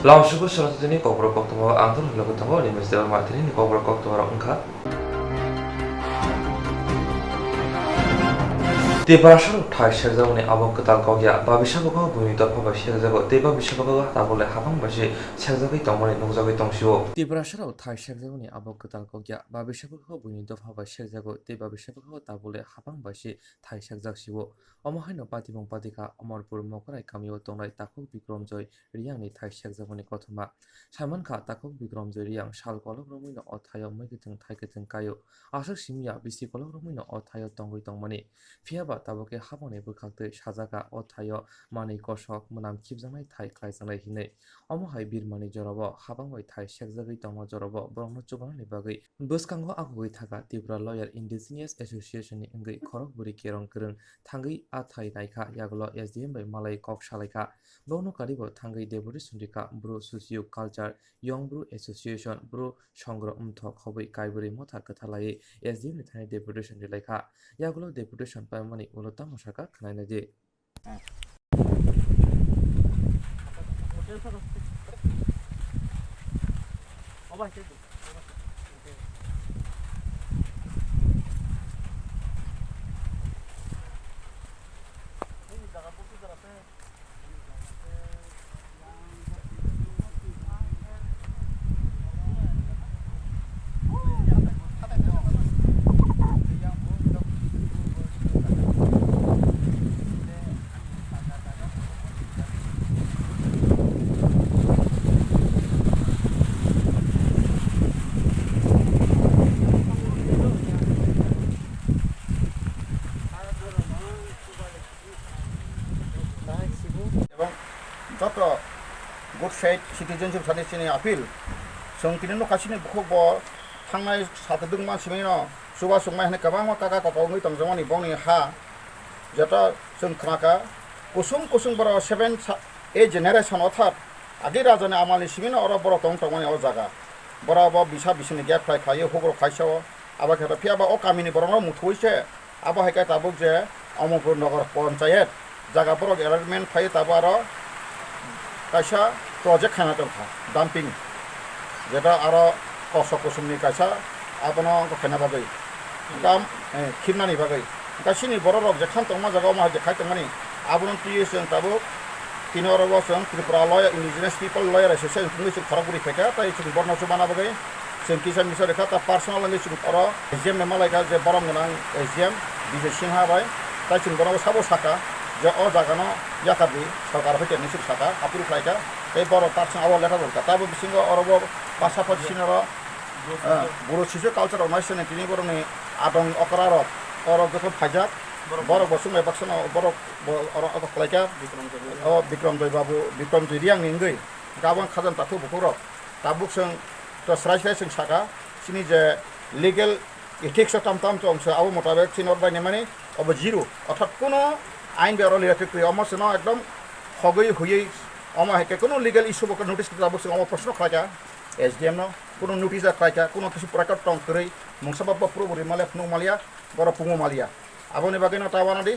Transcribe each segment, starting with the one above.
Langsung Swrangchati Kokborok Koktwma Anton Koktwma ni Mr. Martin ni Kokborok Koktwma Ungka. Debarashar Thai Shazamani Abok Talkogia, Babishaboka, Bunita Papa Shazago, Deba Bishaboka, Tabule Habang Bashi, Shazaki Tomani, Nozaki Tongshu. Debarashar Thai Shazamani Abok Talkogia, Babishaboka, Bunita Papa Shazago, Deba Bishaboka, Tabule Habang Bashi, Thai Shazakshiwo. Omahino Patibong Patika, Omorpur Mokarai Kamio Tongai Takok Bikrom Joy, Riang Thai Shazamani Koktwma. Simon Ka Takok Bikrom Joy Riang, Shal Kolok Romino or Tayo Megating Taiketing Kayo, Ashok Simia, Bisi Kolok Romino or Tayo Tongui Tongmani. Fiaba Taboke Habone Bukakte Shazaka or Tayo Mani Koshok Manam Kibzanai Thai Klaisanai Hine Omohai Bir Mani Jorobo Habangway Thai Shazaki Tomo Jorobo Brono Chubani Bagi Buskango Agui Taka Tibra Lawyer Indigenous Association Ingi Korok Buri Kerong Kurun Tangi Athai Naika Yaglo SDM by Malay Kok Shalika Bono Karibo Tangi Deputy Sundika Bru Socio Culture Young Bru Association Bru Shongro Umtok Hobby Kaiburi Mota Katalai SDM Thai Deputation Dileka Yaglo Deputation by Mani Ulota Moshaka Kananaji. Jota good faith citizenship tradition appeal songkinin no kasini bukho thangnai satadung man simeno suba sungmai hne kabang kaka kokongui tongjamani bongni ha jota sung khnaka kusung boro 7 8 generation othat agi rajane amali simeno oro boro tong tongmani o jaga boro bo bisa bisini gap khai khayo hogro khaisao aba khata piaba o kamini boro no muthoise aba haika tabuk je amopur nagar panchayat jaga boro arrangement khai tabaro kaisa project khana tongkha dumping jeta aro kosok kusumni kaisa abono ko khana bagai kam khimnani bagai kasini bororok jekhan tongma jaga ma jekhai tongmani abono tuition tabo tinoro boson tripura lawyer indigenous people lawyer association tungui sing kharaguri pheka tai sing borno subana bagai sing kisan misore khata personal ngi sing oro jem malai ka je borom nang jem bije sinha bai tai sing borno sabo saka je o jagano yakabi sarkar hete nisuk saka apuru flaika ei boro parson awal letter bolta tabo bisingo orobo pasapati sinoro boro sisu culture organization tini boro ni adong okraro oro goto phajak boro bosung baksono boro oro oko flaika bikrom joy babu bikrom joy riang ningoi gabang khajan tapu bukuro tabuk sing to srai sing saka sini je legal ethics tam chongse abo motabek sinor bai nemani obo zero অর্থাৎ কোনো আইন বেরো related করে আমার সঙ্গে একদম হগই হইই আমার হেকে কোনো লিগাল ইস্যু বকে নোটিস দিতে যাবো আমার প্রশ্ন খাইকা এসডিএম নো কোনো নোটিস খাইকা কোনো কিছু প্রকার টং করে মংসাবাব পুরোপুরি মালিয়া ফুং মালিয়া বড় পুঙো মালিয়া আবনি বাকি না তাওয়ানাদি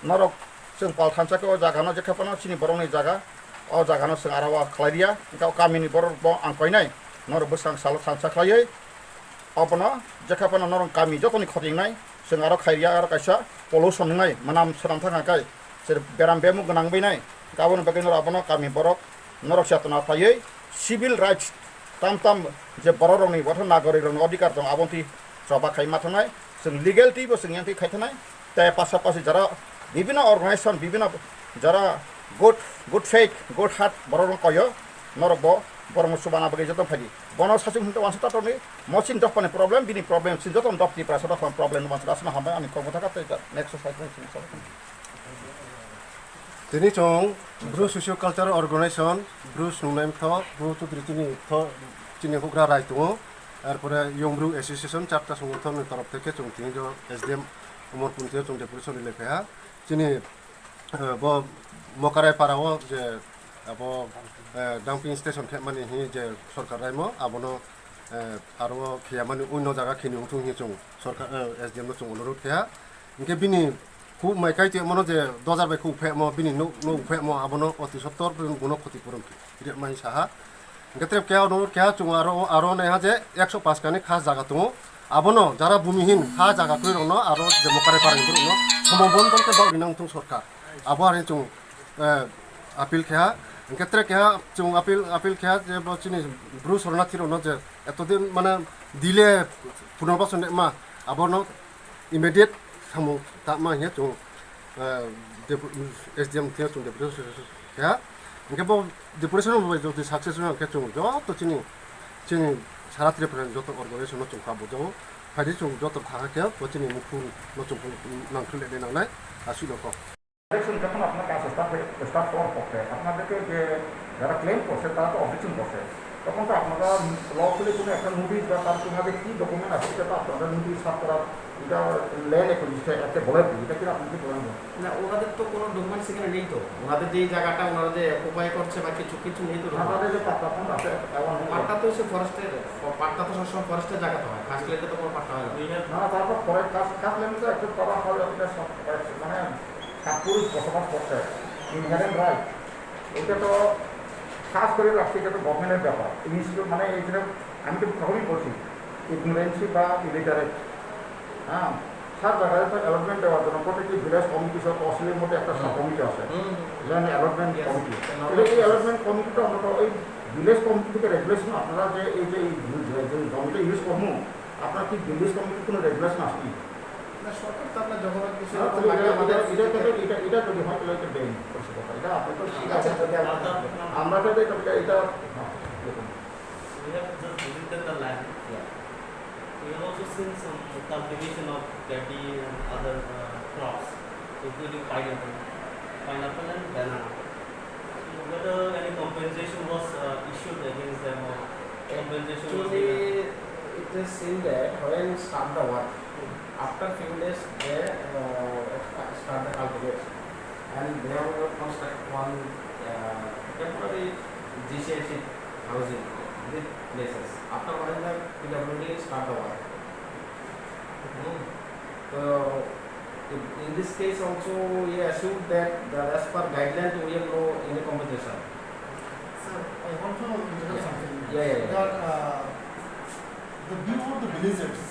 নরক जों पाल थानसाखौ जागानो जेखापानो सिनि बरंनि जागा अ जागानो जों आरावा खलाइरिया गाव गामिनि बर आंखयनाय नर बोसां साल थानसा खलायै अपनो जेखापानो नरं गामि जतनि खटिंनाय जों आरो खाइरिया आरो कायसा पलुसन नङै मानाम सोरां थाङाखै सोर बेराम बेमु गोनां बैनाय गाबोन बागै नर अपनो गामि बरक नरक सातना थायै सिभिल राइट्स ताम जे बररंनि बथ नागरिकनि अधिकार दं आबन्ति जबा खाइ माथनाय जों लिगेलिटी बो जों यांति खाइथनाय তে পাশাপাশি যারা বিভিন্ন অর্গানাইজেশন বিভিন্ন যারা গুড ফেথ গুড হার্ট বড় কয় নরক বরং সুবানা বাকি যত ফাগি বন সাসিং হিন্দ ওয়ান তাতনি মচিন দফ পানে প্রবলেম বিনি প্রবলেম সিন যত দফ টি প্রাস দফ প্রবলেম ওয়ান রাসনা হামবাই আমি কম থাকা তে নেক্সট সাইকেল সিন সব তিনি চং Bru socio culture organization Bru সুনাইম থ ব্রু তো তিনি থ চিনি হুগ্রা রাইট দङ তারপরে ইয়ং ব্রু অ্যাসোসিয়েশন চারটা সংগঠনের তরফ থেকে চং তিনি যে SDM umur punti chung deputy sori lepha chini bo mokarai parao je abo dumping station mani hi je sarkar raimo abono aro khia mani unno jaga khini utung hi chung sarkar SDM no chung onurut kha inke bini খুব মাইকাই তে মনো যে 2000 by খুব ফে মো বিনি no ফে মো আবনো অতি সত্তর গুণ ক্ষতিপূরণ রে মাই সাহা গেত্রে কেয়া চুং আরো নেহা যে 105 কানি খাস জায়গা তো আবনো যারা ভূমিহীন হা জায়গা কই রনো আরো যে মকারে পারেন রনো সমবন্ধন কে বাউ বিনাং তুং সরকার আবো আরে চুং আপিল খেয়া গেত্রে খেয়া চুং আপিল খেয়া যে বচিনি ব্রু শরণার্থী রনো যে এতদিন মানে দিলে পুনর্বাসন মা আবনো ইমিডিয়েট সামু তা মা হে চুং SDM theo chung deputation ya nke bo deputation bo jo success na ke chung jo to chini saratri pren jo to organization no chung ka bo jo phadi chung jo to tha ke bo chini mukhu no chung nang khule le nang lai asu lo ko দেখুন যখন আপনার কাজ start হওয়ার পক্ষে আপনাদেরকে যে যারা claim করছে তারা তো অবজেকশন করছে তখন তো আপনারা লফুলি কোনো একটা নোটিশ বা তার তোমাদের কী ডকুমেন্ট আছে সেটা তো আপনাদের নোটিশ সার্ভ করার এটা ল্যান্ড অ্যাকুইজিশন একটা বলে দিই এটা কি আপনি কি বলেন না ওনাদের তো কোনো ডকুমেন্ট সেখানে নেই তো ওনাদের যেই জায়গাটা ওনারা যে অকুপাই করছে বা কিছু নেই তো আপনাদের যে পাট্টা ফোন আছে পাট্টা তো সে ফরেস্টের পাট্টা তো সবসময় ফরেস্টের জায়গা তো হয় খাস লেগে তো কোনো পাট্টা হয় না তারপর ফরেস্ট কাজ লেন্সে একটু করা হয় এটা সব মানে পুরুষ বসবাস করছে ইনহারেন্ট রাইট এটা তো খাস করে রাখছি এটা তো গভর্নমেন্টের ব্যাপার ইনস্টিটিউট মানে এই জন্য আমি তো তখনই বলছি ইগনোরেন্সি বা ইলিটারেট হ্যাঁ সব জায়গায় তো অ্যালটমেন্ট দেওয়ার জন্য প্রত্যেকটি ভিলেজ কমিটি সব তহসিলের মধ্যে একটা সব কমিটি আছে যেমন অ্যালটমেন্ট কমিটি এই অ্যালটমেন্ট কমিটিটা অন্তত এই ভিলেজ কমিটি থেকে রেগুলেশন আপনারা যে এই যে জমিটা ইউজ করবো আপনার কি ভিলেজ কমিটির কোনো রেগুলেশন আসবে সরকার তো আপনার যখন কিছু এটা যদি হয় তাহলে এটা দেয়নি এটা আপনি তো ঠিক আছে আমরা তো এটা We have just visited the land. Yeah. We have also seen some cultivation of paddy and other crops, including pineapple and banana. So whether any compensation was issued against them or compensation was actually given? it is seen that when start the work after few days they start the cultivation and they have construct one temporary GCC housing with places. After one the PWD start the work. So in this case also we assume that as per guidelines we have no any compensation. Sir, I want to interrupt something. Yeah. That the view of the villagers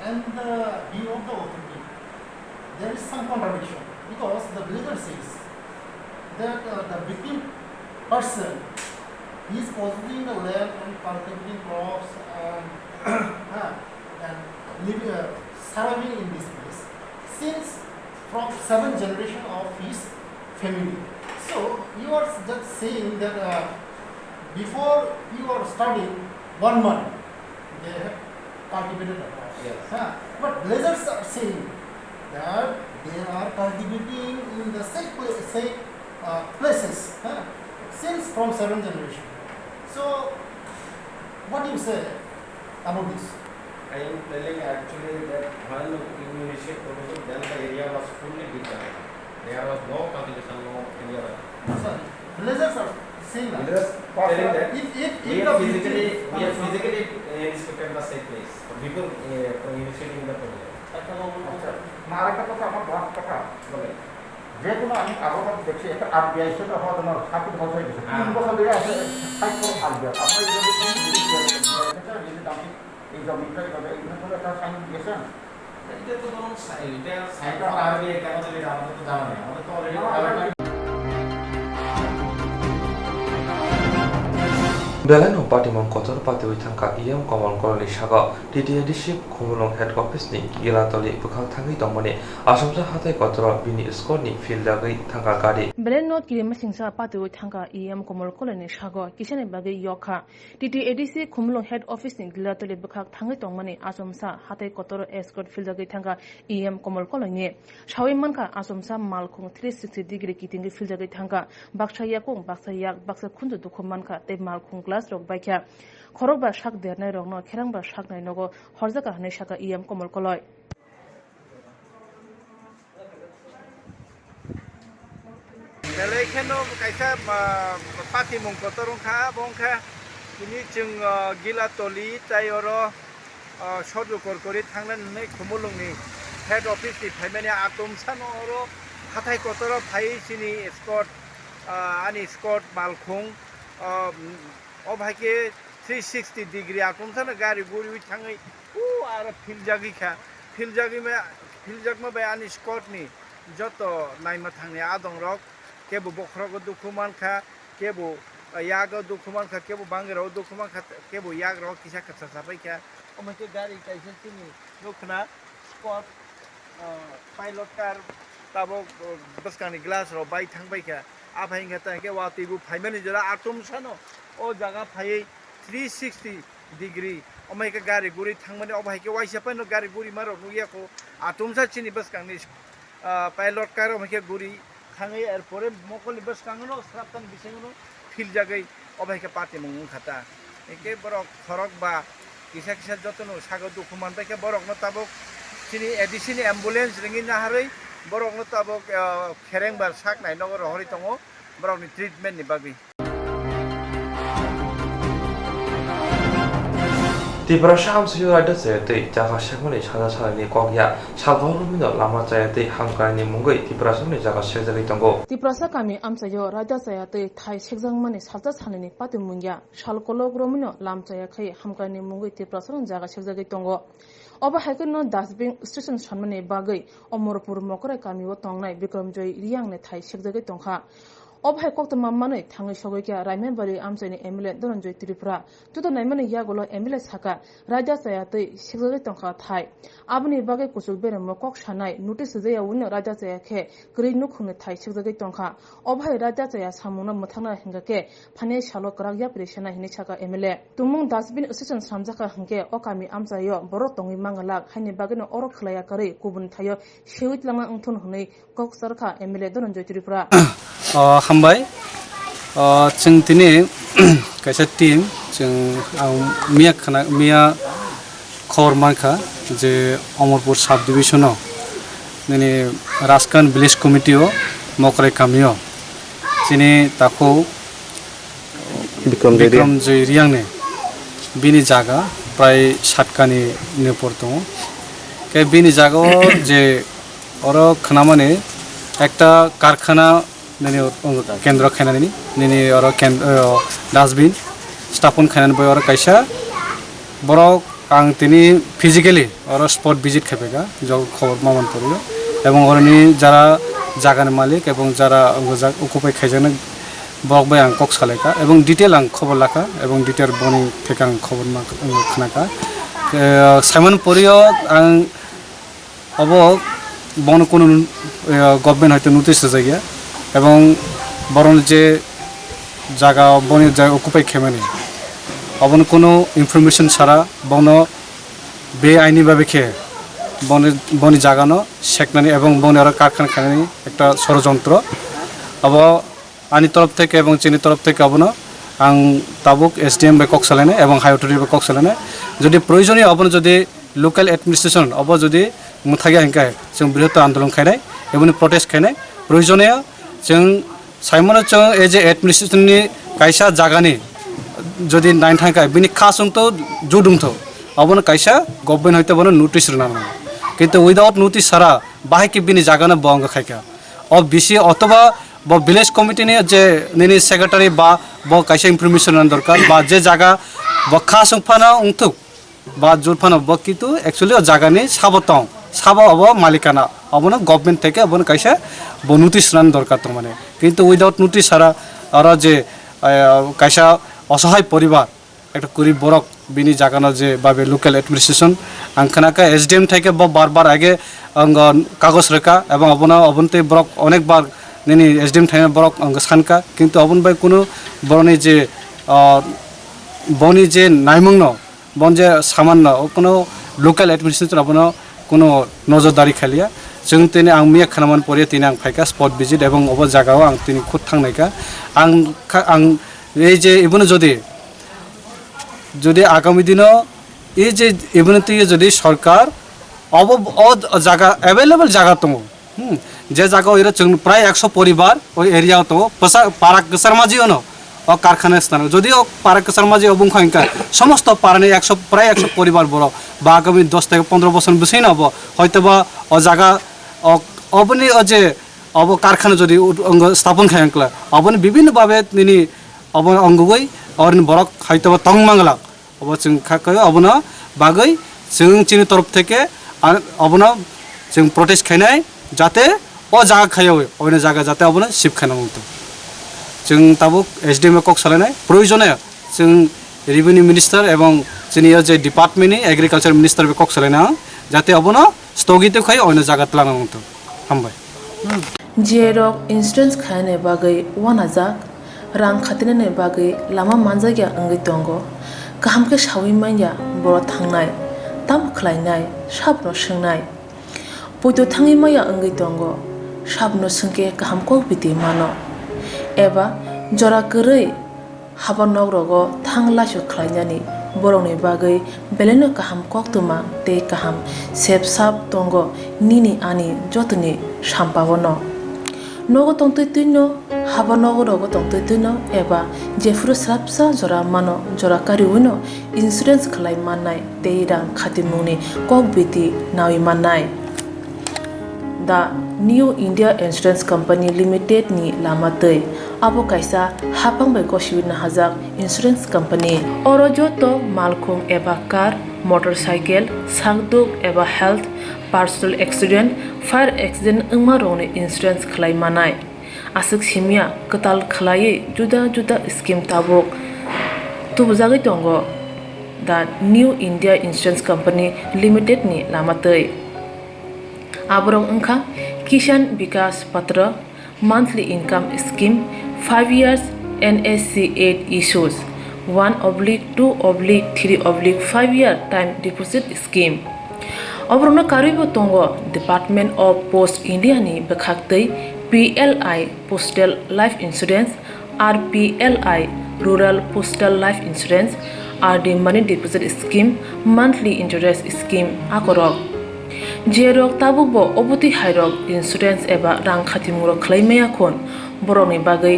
and the view of the authority, there is some contradiction because the villager says that the victim person is possessing the land and cultivating crops and living surviving in this place since from 7 generation of his family. So you are just saying that before you are studying 1 month they have cultivated the crops. Yes. But villagers are saying that they are cultivating in the same places since from 7 generation. So what do you say about this? I am telling actually that when you initiate proposal, then the area was fully declared. There was no cultivation, no area. Sorry, villagers are saying that. Telling that If we the have physically inspected the same place before initiating the proposal. আচ্ছা না আরেকটা কথা আমার last কথা বলে যে কোনো আমি আবহাওয়া দেখছি একটা আরবিআই সেটা হওয়ার জন্য 7 বছর হয়ে গেছে 3 বছর ধরে আছে ফাইট করে আরবিআই আপনার এই জমিটা এইভাবে একটা সাইন দিয়েছেন এটা তো ধরুন এটা সাইড আরবি কেন চলে আমাদের তো জানা নেই আমাদের তো already Belano Patimon Kotor Pati Witanka Iam Common Colony Shaga, TTADship, Kumulong Head Office Ni, Gilatoli, Bukal Tangi Domani, Ashamsa Hate Kotora, Bini Skoni, Fieldagi, Tanga Gadi. Belano Kilimasingsa Pati Witanka Iam Common Colony Shaga, Kishan Bagi Yoka, TTADC, Kumulong Head Office Ni, Gilatoli Bukal Tangi Domani, Ashamsa Hate Kotora Escort Fieldagi Tanga Iam Common Colony, Shawimanka, Ashamsa Malkung 360-degree Kiting Fieldagi Tanga, Bakshayakung, Baksayak, Baksa Kundu Dukumanka, Te Malkung Glass Rock Bakia, Koroba Shak der Nairong, Keramba Shak Nainogo, Horzaka Neshaka Iam Komol Koloi. Elecano kaisa pati mongkotorong kha bongkha ini jeng gila toli tayoro shodu korkori thangna nei khumulungni head office नि फाइमाने आतम सानो अरो हाथाय Qatar phi सिनि Scott आनि Scott मालखुं ओ भाइके 360 degree आतम सानो गाड़ी गुरी थाङै उ आरो फिल जागि में आनि स्कॉट नि जत नाइमा थांने आदं रक केबो बखरगो दुखुमान खा केबो याग दुखुमान खा केबो बांगेराव दुखुमान खा केबो याग रक किसा खसा साबाय खा ओमके गाड़ी काइसे तिनि नखना स्कॉट पायलट कार ताबो बसकानि ग्लास रो बाय थांबाय खा आफाइंगा ताके वातिबु फाइमानि जरा आतम सानो ओ जगह फाइ 360 डिग्री ओमके गाड़ी गुरी थांमाने अबाइके वाइसा पानो गाड़ी गुरी मारो नुयाखो आतम सा चिनि बसकानि पायलट कार ओमके गुरी थाङै एरपरे मकलि बसकांगनो स्रापतान बिसेंगनो फिल जागै अबाइके पार्टी मंगु खाता एके बरक फरक बा किसा किसा जतनो सागो दुखुमान बाइके बरक न ताबो चिनि एडिसिन एम्बुलेंस रिंगि नाहारै बरक न ताबो खेरें बार साक नाय नगर हरि तंगो बरक नि ट्रिटमेंट नि बागै Tibrasha amsuyo raida zayate jaga shakmani chada chalani kogya chalgorumino lama zayate hamkani mungai tibrashamni jaga shakzagi tongo Tibrasa kami amsayo raja zayate thai shakjangmani chada chalani patimungya shalkologromino lamchaya khai hamkani mungai tibrasang jaga shakzagi tongo Oba haikino dustbin station shanmani bagai omorpur mokore kami wo tongnai Bikramjoy riyangne thai shakzagi tongkha Obhai Koktwma manai thangai sogokya Raimebari amsaini MLA Doranjoy Tripura tuto naimani yagolo MLA saka raja sayatei shigzagi tongkha thai abni bagai kusuk bere mokok shanai notice zeya win raja sayakhe gri nukhune thai shigzagi tongkha obhai raja saya samuna muthana hingake phane shalo kragya preshana hini saka MLA tumung dustbin station samjaka hingke okami amsayo borok tongi mangalak haini bagino orok khlaya kare kubun thayo shewit lama angthun hunai kok sarkha MLA Doranjoy Tripura हामबाय जों दिनै खायसे team जों मिया खबर मानखा जे अमरपुर साब डिविजनाव दिनै राजकान village कमिटियाव मकराय गामियाव दिनै ताखौ बिक्रमजय रियांने बिनि जागा प्राय सातकानि नेपर दङ बिनि जागायाव जे अरो खोनामाने একটা কারখানা কেন্দ্র খাইনানি নিনি আর ডাস্টবিন স্থাপন খাইনানি বই আর কাইসা বরক আং তিনি ফিজিক্যালি আর স্পট ভিজিট খেপেগা জল খবর মামান পড়িও এবং অরনি যারা জাগানের মালিক এবং যারা অকুপাই খাইজানো বরক বাই আং কক সালাইকা এবং ডিটেল আং খবর লাখা এবং ডিটেল বনি থেকে আং খবর খানাকা সাইমন পড়িও আং অব বন কোনো গভর্নমেন্ট হয়তো নোটিশ জায়গা এবং বরং যে জায়গা বনের জায়গা অকুপাই খেমানি অবন কোনো ইনফরমেশন ছাড়া বন বেআইনিভাবে খেয়ে বনি জাগানো শেখনানি এবং বনের কারখানা খানানি একটা ষড়যন্ত্র अब आनी तरफ থেকে এবং চিনি तरफ থেকে অবন आं ताबुक SDM बाय कक सालायनाय এবং हाई अथरिटी बाय कक सालायनाय যদি প্রয়োজনীয় অবন যদি लोकल एडमिनिस्ट्रेशन अब যদি मुथागिया हिंकाय जों बृहत आंदोलन खायनाय एबं प्रोटेस्ट खायनाय प्रयोजनीय जों साइमन जों एज ए एडमिनिस्ट्रेशननि कायसा जागानि जदि नाइन थांकाय बिनि खासंथ जुदुंथ अबन कायसा गभर्नमेंट हयतो बन नोटिस रनांगौ किन्तु उइदाउट नोटिस सारा बाहायकि बिनि जागाना बंग खायका अब बिसि अथवा ब विलेज कमिटिनि जे निनि सेक्रेटारि बा ब कायसा इनफरमेशन दरकार बा जे जागा ब खासंफाना उंथुक बा जुरफाना ब किन्तु एक्चुअली जागानि साबतं साबा अब मालिकाना अबनो गभर्नमेंट থেকে अबन कायसा ब नोटिस रान दरकार तो माने किन्तु उइदाउट नोटिस सारा और जे कायसा असहाय परिवार একটা গরিব বরক বিনি জাগানো যে বাবে লোকাল অ্যাডমিনিস্ট্রেশন আংখানাকা এসডিএম থেকে বারবার আগে কাগজ রেখা এবং অবনতে বরক অনেকবার নিনি এসডিএম থেকে বরক সানকা কিন্তু অবন বাই কোনো বরনি যে বনি যে নাইমুংন বন যে সামান্য কোনো লোকাল অ্যাডমিনিস্ট্রেশন অবন কোনো নজরদারি খালিয়া जों तिनि आं मिया खानामान परे तिनि आं फायका स्पट विजिट एवं अब जागाव आं तिनि खुद थांनायका आं এই যে इबन যদি আগামী দিনও এই যে ইভেন্টে যদি সরকার জায়গা অ্যাভেলেবল জায়গা দङ যে জায়গাও এরা প্রায় 100 পরিবার ওই এরিয়াও দङ পারা গোসার মাঝিও ও কারখানা স্থান যদিও পাড়া কাছার মাঝে অবংখ্যা সমস্ত পাড়ানি প্রায় 100 পরিবার বড় বা আগামী 10 থেকে 15 বছর বেশি নব হয়তো বা ও জায়গা অবনি যে অব কারখানা যদি স্থাপন খাইকলা অবনি বিভিন্নভাবে তিনি অঙ্গই অরनि বরক হয়তো বা তংমাংলা অব जों খাকয় অবনা বাগৈ जों চিনি তরফ থেকে অবনা जों প্রটেস্ট খাইনাই যাতে ও জায়গা খাইও অন্য জায়গা যাতে অবনা শিব খাইনা মতো जों ताबुक SDM कक सालायनाय प्रयोजने जों रेभिनिउ मिनिस्टार एवं जोंनि जे डिपार्टमेन्टनि एग्रिकालचार मिनिस्टार बे कक सालायना जाते अबनो स्थगित खाय अयनो जागा तलांगतो हामबाय जेरक इंश्योरेंस खायने बागै वानाजा रां खातिने बागै लामा मानजाया अंगै दंगो गाहामके सावि माया बर' थांनाय ताम खलायनाय साबनो सोंनाय बयदो थाङि माया अंगै दंगो साबनो सोंके गाहामको बिदि मानो एबा जरा गोरै हाबा नगरगो थांलासो खलायनानै बर'नि बागै बेलेनो गाहाम कक्तमा ते गाहाम सेब साब दंग निनि आनि जतनि साम्पावनो नगो तंतैनो हाबा नगरगो तंतैनो एबा जेफुर स्राबसा जरा मानो जरा कारिवनो इन्सुरेन्स खलाय माननाय ते रां खातिमुनि कक बिदि नावि माननाय दा new India insurance company limited नि लामातै आबो कायसा हापांबाय गसिबिना हाजाक इंश्योरेंस कंपनी अरजो तो मालखुं एबा कार मोटरसाइकेल सागदुक एबा health personal accident fire accident अंगमा रंनि इंश्योरेंस खलाय मानाय आसक सिमिया कताल खलायै जुदा जुदा स्कीम ताबुक तुबजागै दंगो दा new India insurance company limited नि लामातै आबरं अंखा किसान विकास पत्र monthly income scheme 5 years NSC 8 issues 1/2/3/5 year time deposit scheme अब्रनो कारिबो तंगो डिपार्टमेंट ऑफ पोस्ट इंडिया नि बखाक्तै PLI postal life insurance RPLI rural postal life insurance RD money deposit scheme monthly interest scheme आकरक जेरक ताबुकबो अबति हायरक इंश्योरेंस एबा रां खातिमुरो खलायमाया खन बर'नि बागै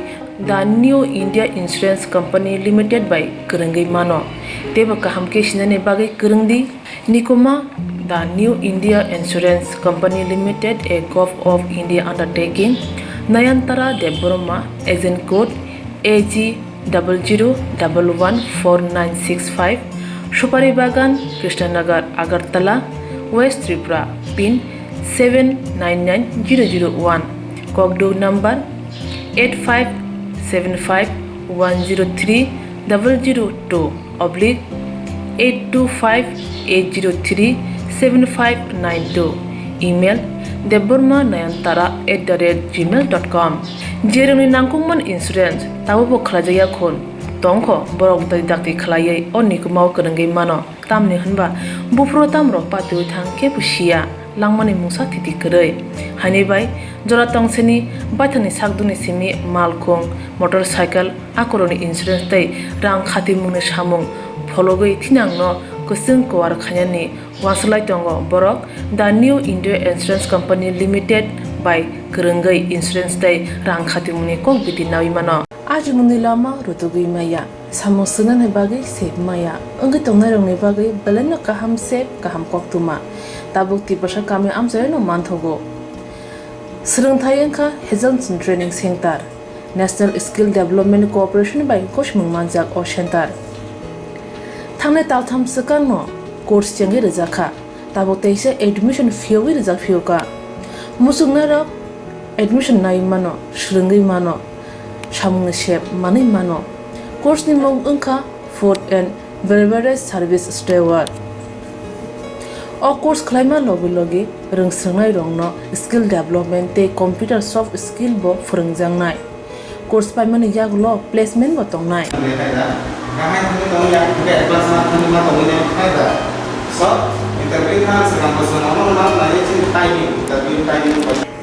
the new India insurance company limited बाय गोरोंगै मानो तेबो गाहामके सिनानै बागै गोरोंदि निकुमा the new India insurance company limited a gov of India undertaking Nayantara Debbarma agent code AG00114965 Supari बागान Krishnanagar Agartala West Tripura pin 799001 Kokdu number 85751002/8258037592 email deborma9antara@gmail.com जेरंनि नांगौमोन इंश्योरेंस ताबो खलाजया खन तंखो बरक दै दाक्ति खलायै अनिको माव गोरोंगै मानो तामनि होनबा बुफ्रो तामरो पातु थांके बुसिया लांमानि मुसा थिति करै हानिबाय जरा तंसेनि बाथानि सागदुनि सिमि मालखुं मोटरसाइकेल आकरनि इंश्योरेंस दै रां खाति मुनि सामुं फलगै थिनांनो गोसों कवार खायानि वासलाय दंगो बरक the new India insurance company limited बाय गोरोंगै इंश्योरेंस दै रां खाति मुनि कक बिदि नावि मानो आज मुनि लामा रुतुगै माया सामु सुनानै बागै सेब माया अंगै तंनाय रंनि बागै बेलेनो गाहाम सेब गाहाम कक्तमा ताबुक तिबसा कामे आमजायनो मानथगो सोलोंथाय अंखा हेजनसन training centre national skill development cooperation बाय कोशमुं मानजाक अ सेंटर थांनाय तालथाम सकानो कोर्स जेंगे रजाखा ताबुक तैसे एडमिशन फियोगै रजाक फियोका मुसुगनारक एडमिशन नाय मानो सोलोंगै मानो सामुंनि सेब मानै मानो कोर्स नि मुं अंखा food and beverage service steward अ कोर्स खलायमा लगे लगे रोंस्रांनाय रंनो स्किल डेवलपमेंट ते कंप्यूटर सॉफ्ट स्किल बो फोरोंजांनाय कोर्स पाइमानि यागलो प्लेसमेंट बो तंनाय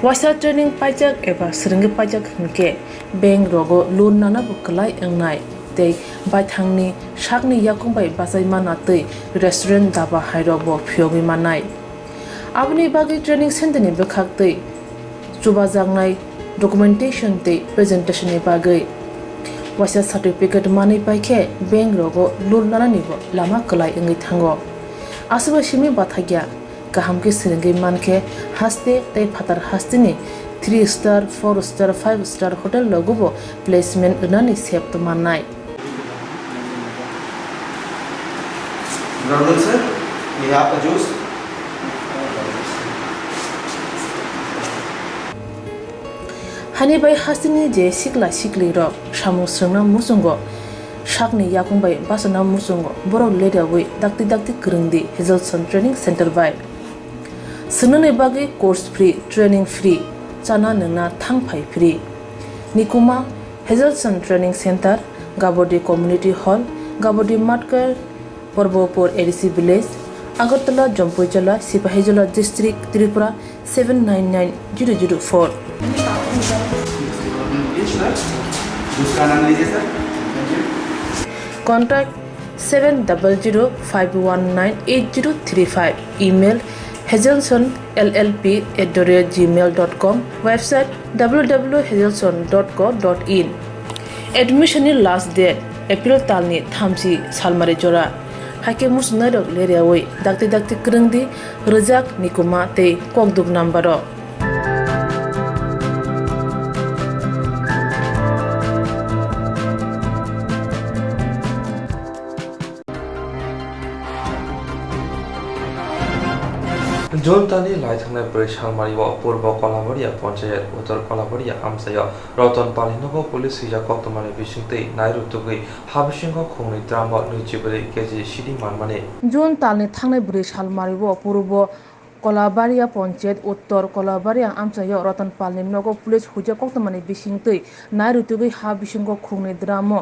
वासा ट्रेनिंग पाइजक एबा सोलोंगे पाइजक हनके बैंक रोगो लोन नाना बुकलाय एंनाय ते बायथांनि सागनि याकुंबाय बाजाय मानातै रेस्टुरेंट दाबा हायरबो फियोगै मानाय आबनि बागै ट्रेनिंग सेंटरनि बखाक्तै जुबा जांनाय डकुमेंटेशन ते प्रेजेंटेशन नि बागै waisa certificate mani paikhe bank rogo loan lana nibo lama kalai ngai thango asuba shimi bathagya kaham ke siringai manke haste tai phatar hastini 3 star 4 star 5 star hotel logobo placement unani sep to manai Good sir. We have a juice. hani bai hastini je sikla sikli ro samu srna musungo shakni yakung bai basana musungo borok leda wi dakti krungdi Hazelson Training Center bai sunane bagi course free training free chana nangna thangphai free nikuma Hazelson Training Center Gabodi Community Hall Gabodi Matkar Porbopur ADC Village Agartala Jompoijola Sipahijola District Tripura 799004 Contact 7005198035 email hazelsonllp@gmail.com website www.hazelson.co.in admission last date April talni thamsi salmare jora hake musnarok leriawoi dakti krungdi rajak nikuma te kokduk number Jontani Laithana Brishalmari Purbo Kolabaria Ponchayat Uttar Kolabaria Amsaya Roton Palinogo Police Hija Koktwma Bishingte Nairu Tugi Habishingo Kongni Drama Nujibri Keji Shidi Manmane Jun Talni Thangna Brishalmari Purbo Kolabaria Ponchayat Uttar Kolabaria Amsaya Roton Palinogo Police Hija Koktwma Bishingte Nairu Tugi Habishingo Kongni Drama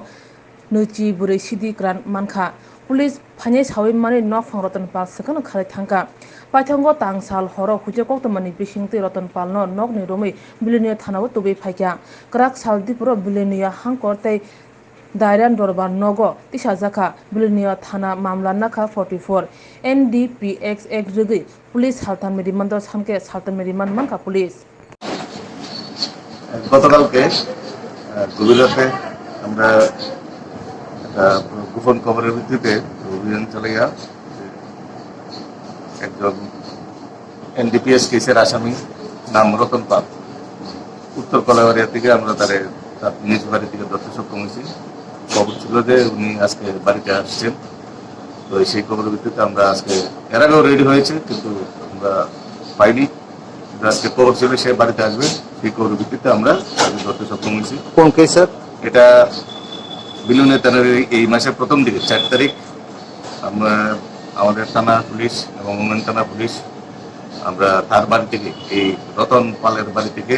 Nujibri Shidi Gran Manka Police Pane Sawi Mani Nofang Roton Pal Second Kali Tanka Paithango tangsal horo huje Koktwma bishingte roton palno nokni romai bilenia thanawo tobe phaikya krak saldipuro bilenia hangkor tei dairan dorbar nogo tisajaka bilenia thana mamla nakha 44 NDPX Act rigi police haltan medimanto samke saltan mediman manka police গতকালকে গভীররাতে আমরা গোপন খবরের ভিত্তিতে অভিযান চালিয়ে একজন NDPS কেসের আসামি নাম রতন পাল উত্তর কলাবাড়িয়া থেকে আমরা তার নিজ বাড়ি থেকে ধরতে সক্ষম হয়েছি খবর ছিল যে উনি আজকে বাড়িতে আসছেন তো সেই খবরের ভিত্তিতে আমরা আজকে এর আগেও রেডি হয়েছে কিন্তু আমরা পাইনি আজকে খবর ছিল সে বাড়িতে আসবে সেই খবরের ভিত্তিতে আমরা তাকে ধরতে সক্ষম হয়েছি। কোন কেস স্যার? এটা বিলুনিয়া থানার এই মাসের প্রথম দিকে 4 তারিখ আমরা আমাদের থানা পুলিশ এবং উন্নয়ন থানা পুলিশ আমরা তার বাড়ি থেকে এই রতন পালের বাড়ি থেকে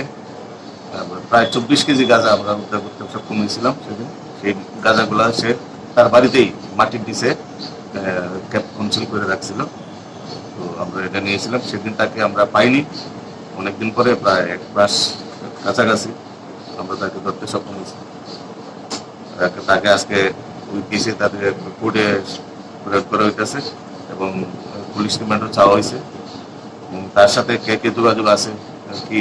প্রায় 24 কেজি গাঁজা আমরা উদ্ধার করতে সক্ষম হয়েছিলাম সেদিন। সেই গাঁজাগুলা সে তার বাড়িতেই মাটির নিচে ক্যাপ কনসিল করে রাখছিল, তো আমরা এটা নিয়েছিলাম। সেদিন তাকে আমরা পাইনি, অনেকদিন পরে প্রায় 1 মাস কাছাকাছি আমরা তাকে ধরতে সক্ষম হয়েছি। তাকে আজকে ওই কেসে তাদের কোর্টে প্রয়োগ করা হইতেছে এবং পুলিশ রিমান্ডও চাওয়া হয়েছে। তার সাথে কে কে যোগাযোগ আছে, কি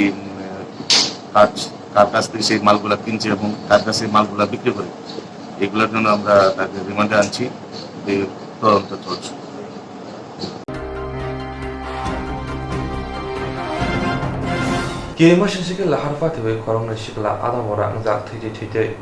কার কাছ থেকে সেই মালগুলা কিনছে এবং কার কাছে মালগুলা বিক্রি করে, এগুলোর জন্য আমরা তাকে রিমান্ডে আনছি, তদন্ত চলছে। Kirima Shishika Laharfati with Corona Shikla Adamora and that TJ.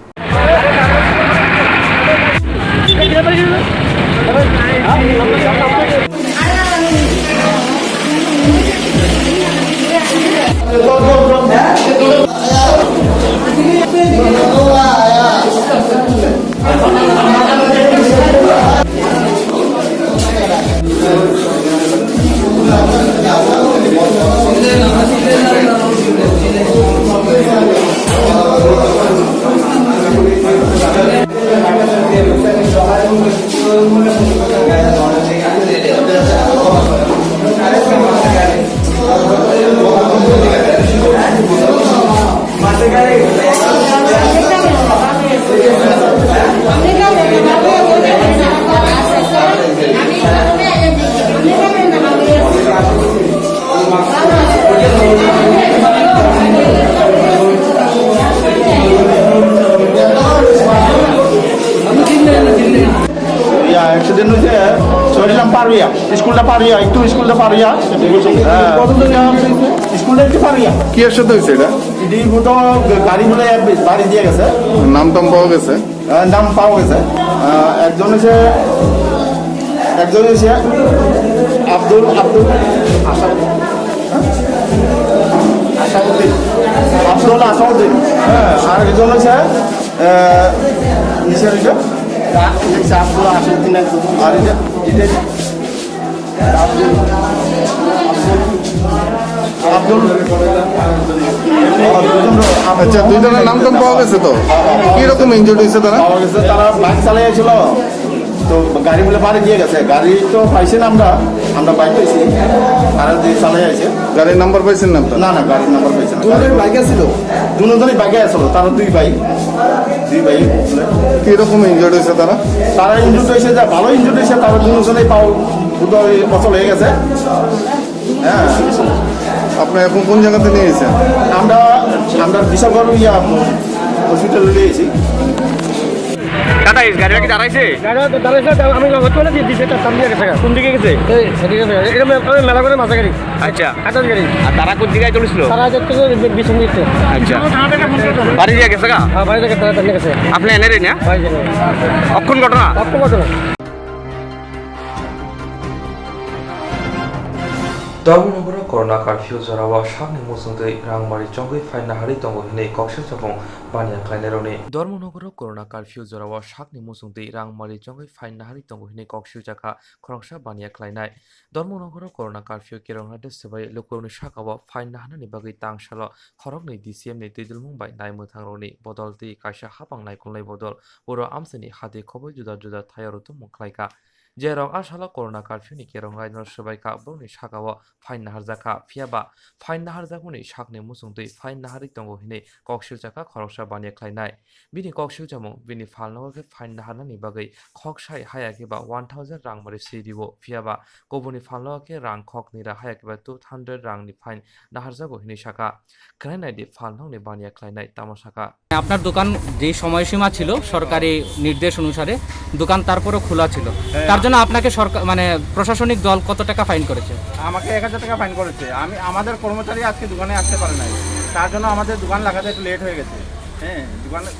Yeah accident হয়েছে চলেছিলাম পারুইয়া স্কুলটা পারুইয়া একটু স্কুলটা পারুইয়া স্কুলটা একটু পারুইয়া কি এর সাথে হয়েছে এটা এটি তো গাড়ি বলে বাড়ি দিয়ে গেছে নাম টাম পাওয়া গেছে নাম পাওয়া গেছে একজন হচ্ছে আব্দুল আসাউদ্দিন হ্যাঁ আর একজন হচ্ছে নিচের আব্দুল আসাউদ্দিন আর আচ্ছা দুইজনের নাম টাম পাওয়া গেছে তো কিরকম ইনজুরি হয়েছে তারা পাওয়া গেছে তারা বাইক চালিয়েছিল তো গাড়ি বলে বাড়ি দিয়ে গেছে গাড়ি তো পাইছি না আমরা বাইক পাইছি আর চালাই আছে গাড়ির নাম্বার পাইছেন না না গাড়ির নাম্বার পাইছে না বাইকে ছিল দুজনই বাইকে আসলো তারা দুই ভাই কিরকম ইনজুরি হয়েছে তারা ইনজুরি হয়েছে যা ভালো ইনজুরি হয়েছে তারা দুজনেই পাও বছর হয়ে গেছে হ্যাঁ আপনি এখন কোন জায়গাতে নিয়ে এসেছেন আমরা বিশাগড় হসপিটালে নিয়েছি দাদা এই গাড়িটা কি দাঁড়াইছে আমি চলে দিয়েছি কোন দিকে গেছে মেলা করে মাথা গাড়ি আচ্ছা কাটার গাড়ি আর তারা কোন দিকে চলেছিল তারা যাচ্ছে বিছন দিতে আচ্ছা বাড়ি দিয়ে গেছে গা বাড়ি থেকে তারা গেছে আপনি এনে রে না বাড়ি যাবে অক্ষণ ঘটনা ধর্মনগর করোনা কারফিউ জরাवा সামনে মুসুदै रांमारि चंगै फाइना हारि दंग हिनै कक्सर जफं बानिया क्लाइनेरनि धर्मनगर करোना कारफिउ जरावा सामने मुसुदै रांमारि चंगै फाइना हारि दंग हिनै कक्सर जाखा खरंसा बानिया क्लाइनाय धर्मनगर करोना कारफिउ केरंहादे सबाय लोकनि साकावा फाइना हानानि बागै तांसाल खरगनै DCM नि दैदुल मुंबाय नायमो थांरनि बदलति कायसा हाबांनाय कुनलाय बदल बर' आमसनि हादे खबै जुदा जुदा थायरतो मुखलायका जेराव आसाला करোना कारफिउनि केरंहाय नरसबायका बरनि साकावा फाइन नाहारजाखा फियाबा फाइन नाहारजाखुनि साकनि मुसुंदै फाइन नाहारि दंग हिनै कक्सर जाखा खरगसा बानिया क्लाइनाय बिनि कक्सर जामुं बिनि फालनावके फाइन नाहारनानि बागै खकसाय हायाकेबा 1000 रां मारि सेदिबो फियाबा गबुनि फालनावके रां खकनिरा हायाकेबा 200 रांनि फाइन नाहारजागो हिनै साका क्लाइनायदि फालनावनि बानिया क्लाइनाय तामासाका আপনার দোকান যে সময়সীমা ছিল সরকারি নির্দেশ অনুসারে দোকান তারপরও খোলা ছিল তার জন্য আপনাকে সরকার মানে প্রশাসনিক দল কত টাকা ফাইন করেছে আমাকে 1000 টাকা ফাইন করেছে আমাদের কর্মচারী আজকে দোকানে আসতে পারে নাই তার জন্য আমাদের দোকান লাগাতে একটু লেট হয়ে গেছে হ্যাঁ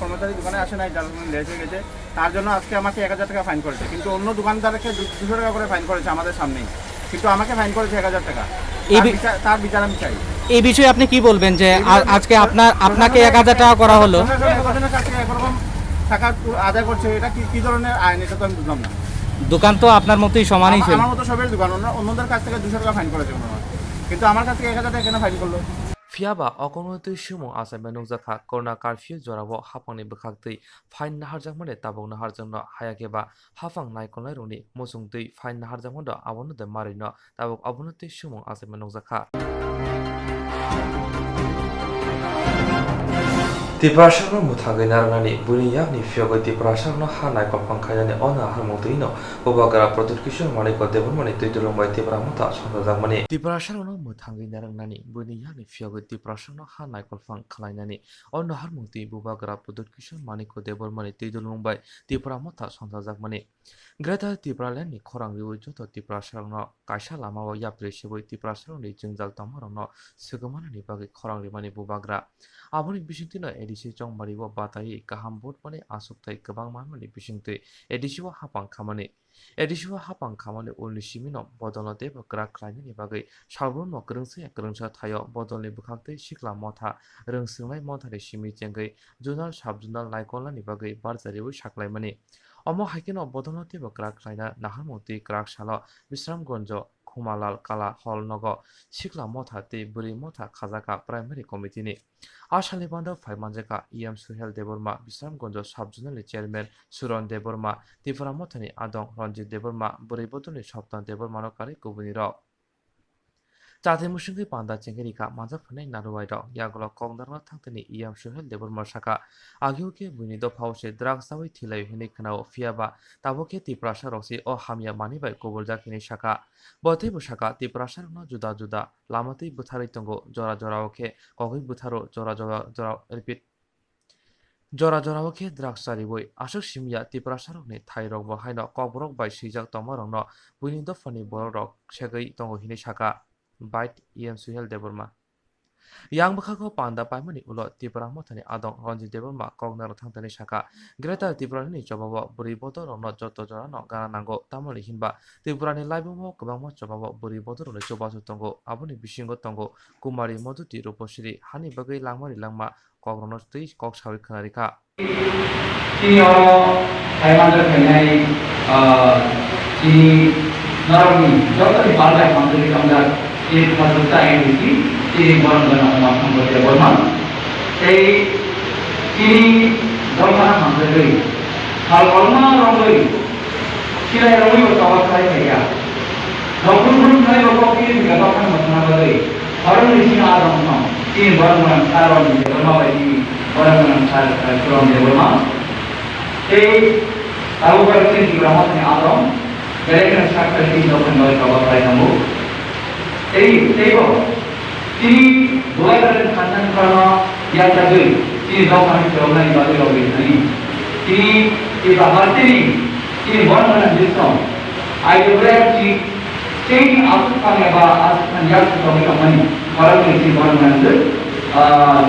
কর্মচারী দোকানে আসে নাই যার জন্য লেট হয়ে গেছে তার জন্য আজকে আমাকে 1000 টাকা ফাইন করেছে কিন্তু অন্য দোকানদারকে 200 টাকা করে ফাইন করেছে আমাদের সামনেই কিন্তু আমাকে ফাইন করেছে 1000 টাকা তার বিচার আমি চাই এই বিষয়ে আপনি কি বলবেন যে আজকে আপনাকে 1000 টাকা করা হলো এরকম টাকা আদায় করছে এটা কি ধরনের আইন এটা তো আমি বুঝলাম না দোকান তো আপনার মতোই সমানই ছিল আমার মতো সবের দোকান অন্যদের কাছ থেকে 200 টাকা ফাইন করেছে কিন্তু আমার কাছ থেকে 1000 টাকা কেন ফাইন করলো फियाबा अकनोतै सुमु आसामে नंजाखा करোना कारफिउ जरावा हाफांनि बखागतै फाइन नाहारजांमने ताबौ नाहारजांनो हायाकेबा हाफां नायखनलाय रनि मुसुंतै फाइन नाहारजांमोन आबनोदे मारिनो ताबौ अबनोतै सुमु आसामे नंजाखा Tiprasarno muthangay naranani buniyakni fiyogo tiprasarno hanay kopangkayani ona harmutino bobagara production maniko debormani tuitulumbai tipramata sondajagmani tiprasarno muthangay naranani buniyakni fiyogo tiprasarno hanay kopangkalainani ona harmuti bobagara production maniko debormani tuitulumbai tipramata sondajagmani Greta tipraleni khorangriu joto tiprasarno kaisa lamao yapre seboi tiprasarno jingjal tamarno sugamanani bagi khorangrimani bobagra aboni bisingtino edisi chongmaribo batai kaham botmani asuktai gobang manmani bisingtui edisiwa hapang khamani ulni simino bodolate ba grak khlainani bagai salbonmo grungsa thayo bodolni bukhangtei sikla motha rungsunglai mothari simi chengai junal subjunal laikolani bagai barjaribu saklaimani Omo haikino bodolate ba grak khlaina naharmoti grak sala Bisramganj Khumalal Kala Hall Nogo Sikla Motha te Buri Motha Khazaka Primary Committee ni Ashalibanda Phaimanjaka EM Suhel Deborma Bisramganj Sub-Zonal Chairman Suron Deborma Tifra Mothani Adong Ranjit Deborma Buri Bodoni Shoptan Deborma no kari kubuniro Chate musingi panda chengerika manja phunai naruwairo yagolo kongdarna thangtani EM Suhel Deborma Shaka Agyuke Bunido Phause Drug Sawi Thilai Hini Khanao Fiaba Taboke Tiprasha Rosi O Hamia Manibai Kobolja Kini Shaka Bote Bushaka Tiprasha no Juda Juda Lamati Buthari Tongo Jora Jora Oke Kogi Butharo Jora repeat jora jora o khe draksari boi asuk simya tipra sarok ni thai rok bo haino kokborok bai sijak tongmarok no buini dofani borok rok segui tongo hini saka bite suhel deborma yang bakhago panda paimani ulo tipra mothani adong ronji deborma koknar thangtani saka greater tipra ni jobabo buri bodor no joto jora no gana nango tamali hinba tipra ni laibamo kabangma jobabo buri bodor ni jobasu tongo aboni bisingo tongo kumari moduti ruposiri hani bagai langmari langma kokrono tei kok sawi khanarika chini oro thaimanjar khainai chini naroni jotoni balai mantri kamjar chini phasuta endisi chini borangana omasam bote borman ei chini borangana mantri hal olma rongoi chilai rongoi otawa khai thaya dokun kun khai rokok chini gagakan matna bagai orang di sini ada orang chini borangana saron di borma bai orang mengenal kurang dia bermak. Tahu berarti di ramah ni adam. Mereka nak kerja di dalam mereka bapa kamu. Tebo. Ini dua kali kantor kerana yang tadi. Ini dua kali kerana ini baru lagi ni. Ini bahasa ini orang mengenal sistem. Ayo berarti ini aku kami apa asal yang kami kami orang ini orang mengenal.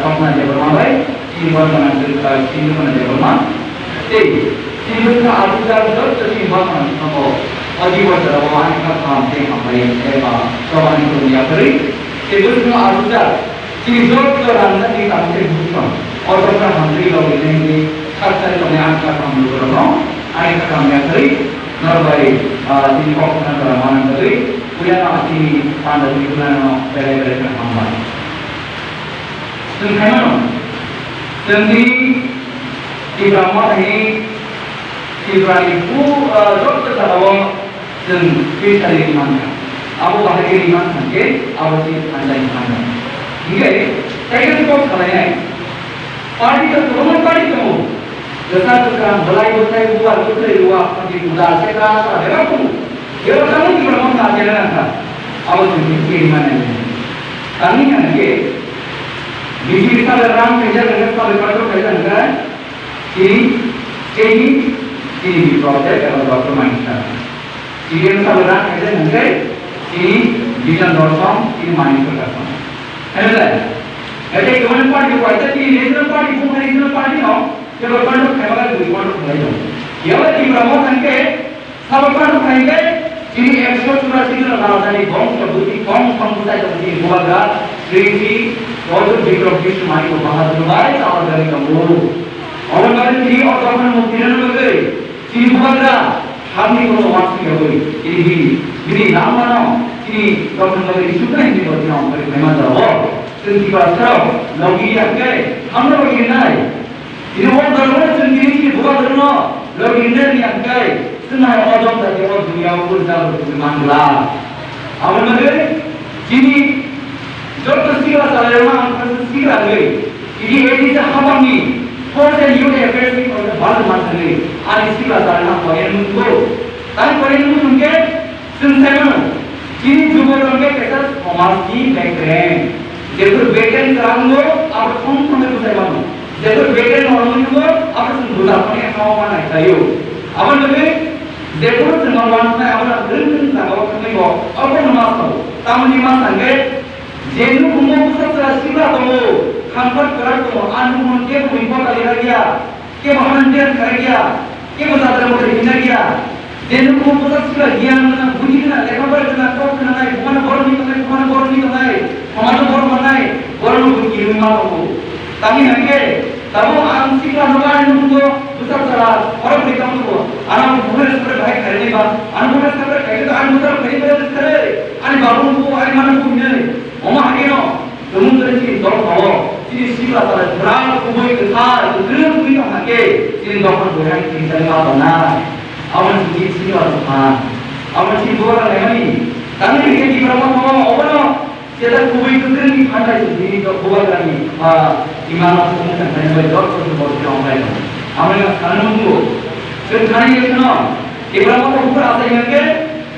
Kamu dia bermak. Ini mana sini mana dia bermak. Sini kita ada jauh sini mana kita aji wajar awak kita sampai sampai kawan itu dia beri. Itu semua ada sini jauh kita rasa di sampai bukan. Orang kita sampai lalu ini kata kami angkat kami berang. Ayat kami beri. Narai sini kau kena mana beri. Punya nak sini pandai di mana beri kami. Tengah jadi di ramah ini ibu dokter tahu dan kita di mana. Aku bahagia di mana saja, aku sih anda di mana. Hingga saya kan kau salahnya. Parti itu parti kamu. Jasa sekarang belai belai buat luar pergi udara sekarang ada kamu. Dia kamu di ramah saja nanti. Aku sih di mana. Kami kan ke Biji kita lerang kerja dengan kalau kerja dengan ini di projek atau dokter manusia. Ini kita lerang kerja dengan ini bisa dorong ini manusia kan. Ada. Ada kemudian parti kuasa ini national party bukan national party no. Kalau parti kemudian bukan parti. Yang di promosi ke sama parti ke ini ekspor sudah sini orang dari bom sebuti bom pembuat seperti buaga, sri Orang dikrokis mai ko bahas dubai awal dari kamu. Orang lain ini orang mungkin lebih. Ini bukanlah kami kalau masih lebih. Ini nama no. Ini orang lebih suka ini buat orang lebih memang tahu. Sendiri pasal lagi yang ke, kami lagi naik. Ini orang dalam sendiri bukan dalam lagi naik yang ke. Senang orang dari orang dunia pun dah bermanglah. Awal lagi ini Dokter sila sahaja sila lagi. Ini apa ni? Orang yang affairs ni orang baru masuk ni. Ani sila sahaja orang itu. Tapi orang itu mungkin sensitif. Ini juga orang kita formasi background. Jadi background teranggo, apa pun itu saya mahu. Jadi background orang itu apa pun bukan apa yang kau mana saya. Apa lebih? Jadi semua orang saya apa dengan saya apa kami apa nama tahu. Tamu ni mana sangat जेनु घुमो पुस्तक सिला तमो comfort करा तमो आनु मन के report आलेगा गया के महानंदियन कर गया के बताते मोटे हिना गया जेनु घुमो पुस्तक सिला ज्ञान ना बुद्धि ना लेखा पर ना टॉप ना नहीं भगवान गौरव नहीं नहीं हमारा गौरव मनाए गौरव को की मा तमो ताकि हंगे तमो आम सिला नगान नुगो पुस्तक सला और देखा तो आना बुहर पर भाई करने बा आना बुहर पर कहे तो आना मुद्रा कहीं पर करे आने बाबू को आने मानो को नहीं Oma hagino, kemudian si dorong, si sila pada berang kubui kesal, terus kita hake, si dorong berang kita lewat benar, awan si sila tuhan, awan si dua orang ini, kami ini di berapa orang, orang kita kubui kesal ni pandai sendiri, kubui lagi, imam kemudian saya berdor sesuatu yang lain, awan yang sekarang nunggu, sekarang ini semua, di berapa orang ada yang ke,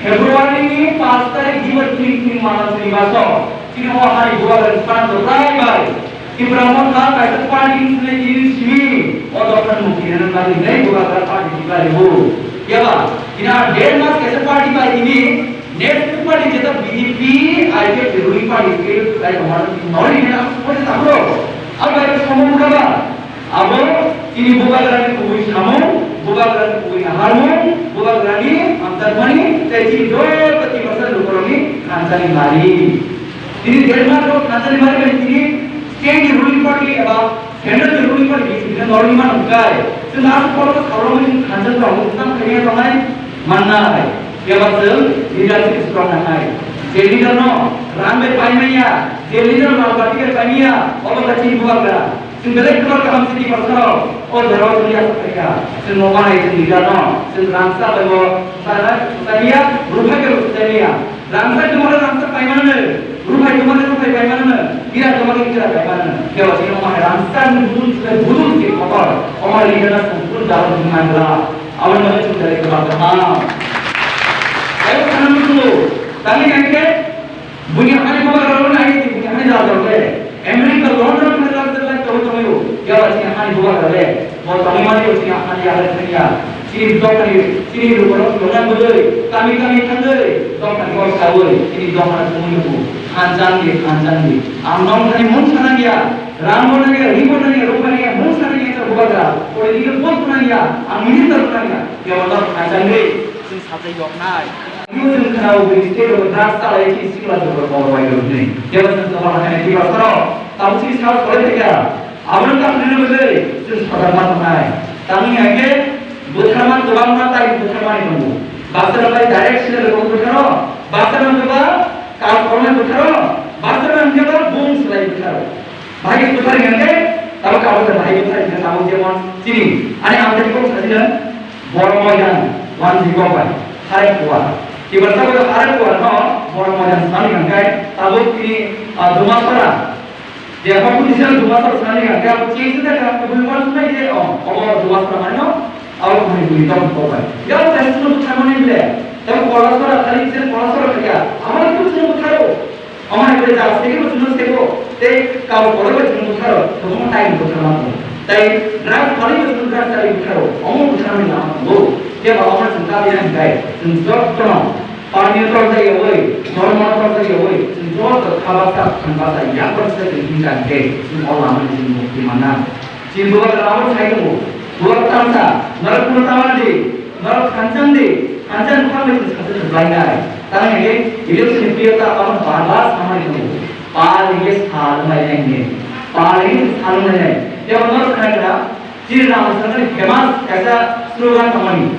Februari ini 5 tarik jiwa ciri mana sini masuk. Sini mau hari 2 dan sekarang selesai. Ibrahim ka kaisa party sule jiri simi odokran mukhiran kali nei buka party kali bu ya ba ina 1.5 mass kaisa party ka ini next party jeta BJP IPF ruling party ke like hamara nori na pore tamro ab ai samu ka abo ini buka grani kubui samu buka grani kubui harmu buka grani antar mani teji do pati masal lukoroni kancani mari ini 1.5 mass ro kancani mari kan ini state ruling party about central ruling party ini nori man ukai so nas poro khawro min kancani ro uttam kariya ramai manna hai ya basel leadership strong hai je leader no rambe paimaya je leader no party paimaya obo kachi buka graซึ่งเล็กก็ทำสิ่งที่เขาชอบโอ้เดี๋ยวเราจะเรียกอะไรกันซึ่งโมบายซึ่งดีกันเนาะซึ่งรังสรรค์ไปว่าแต่เนี่ยรู้ไหมกันรู้แต่เนี่ยรังสรรค์ตัวรังสรรค์ไปมันเลยรู้ไหมตัวมันรู้ไปมันเลยกีฬาตัวมันกีฬาไปมันเดี๋ยวสิ่งโมบายรังสรรค์บุญสุดบุญสิ่งของเราโมบายลีดนั้นสุดดาวดึงมันละเอามันมาจุดเล็กกับเราไอ้คนนั้นมันรู้แต่เนี่ยไงบุญยังไม่พอเราไม่ได้บุญยังไม่ได้เราเลยअमेरिका London में लगता है तो यो क्या वाली कहानी हुआ करे वो तमिलनाडु की कहानी याद रखिया चीन डॉक्टर चीन लोगों लोगों बोले कमी ठंडे डॉक्टर को सावल ini डॉक्टर तुमको खानजान के आम नाम खाने मुंह खाना गया राम बोलने गया रिपोर्ट नहीं रोक नहीं गया मुंह खाने गया तो हुआ गया और ये बहुत बना गया आम मिनिस्टर बना गया क्या मतलब खानजान के सिंह साथे योगना Using crowd with state of Rasta like is similar to the following of me. Give us the one and give us all. Tamu sih house politika. Abang tak pernah beli. Terus pada mata naik. Kami aja bukan tuan mata itu bukan itu. Bahasa nama direction le bukan. Bahasa nama kalau korang bukan. Bahasa nama boom selain bukan. Bagi bukan yang ke. Tahu kalau ada bagi bukan yang tahu zaman sini. Ane ambil kau sahaja. Borong majan. Wan jiwa hari kuat. Ibaratnya kalau hari kuat no, orang macam sekali kan kai, tahu ini dua orang. Dia apa pun disini dua orang sekali kan kai, apa ciri itu kan, kebutuhan itu dia oh dua orang mana, awak boleh beli tahu apa. Ya saya sudah bukan mana ini deh. Tapi kalau orang kali ini kalau orang kerja, awak itu sudah bukan. Awak itu dah sedikit pun sudah sedikit. Tapi kalau orang itu sudah bukan, tu semua time bukan lama. Tapi drive kali itu sudah sekali bukan. Awak bukan mana lama. Dia bawa orang cinta dia yang kai, cinta terang. पानी तो सही होई normal तो सही होई जो तो खावा का खंडा सा या पर से दिन का के और लामन दिन मुक्ति माना चिन बुआ रावण साइड को बुआ तांसा नरक पुर तावंदी नरक खांचन खा में खाते लाइना है ताने ये इलेक्शन पियता अपन बाला सामान को पाल ये स्थान में नहीं पाल ये स्थान में नहीं जब नरक खाएगा चिर राम संग फेमस ऐसा स्लोगन कमानी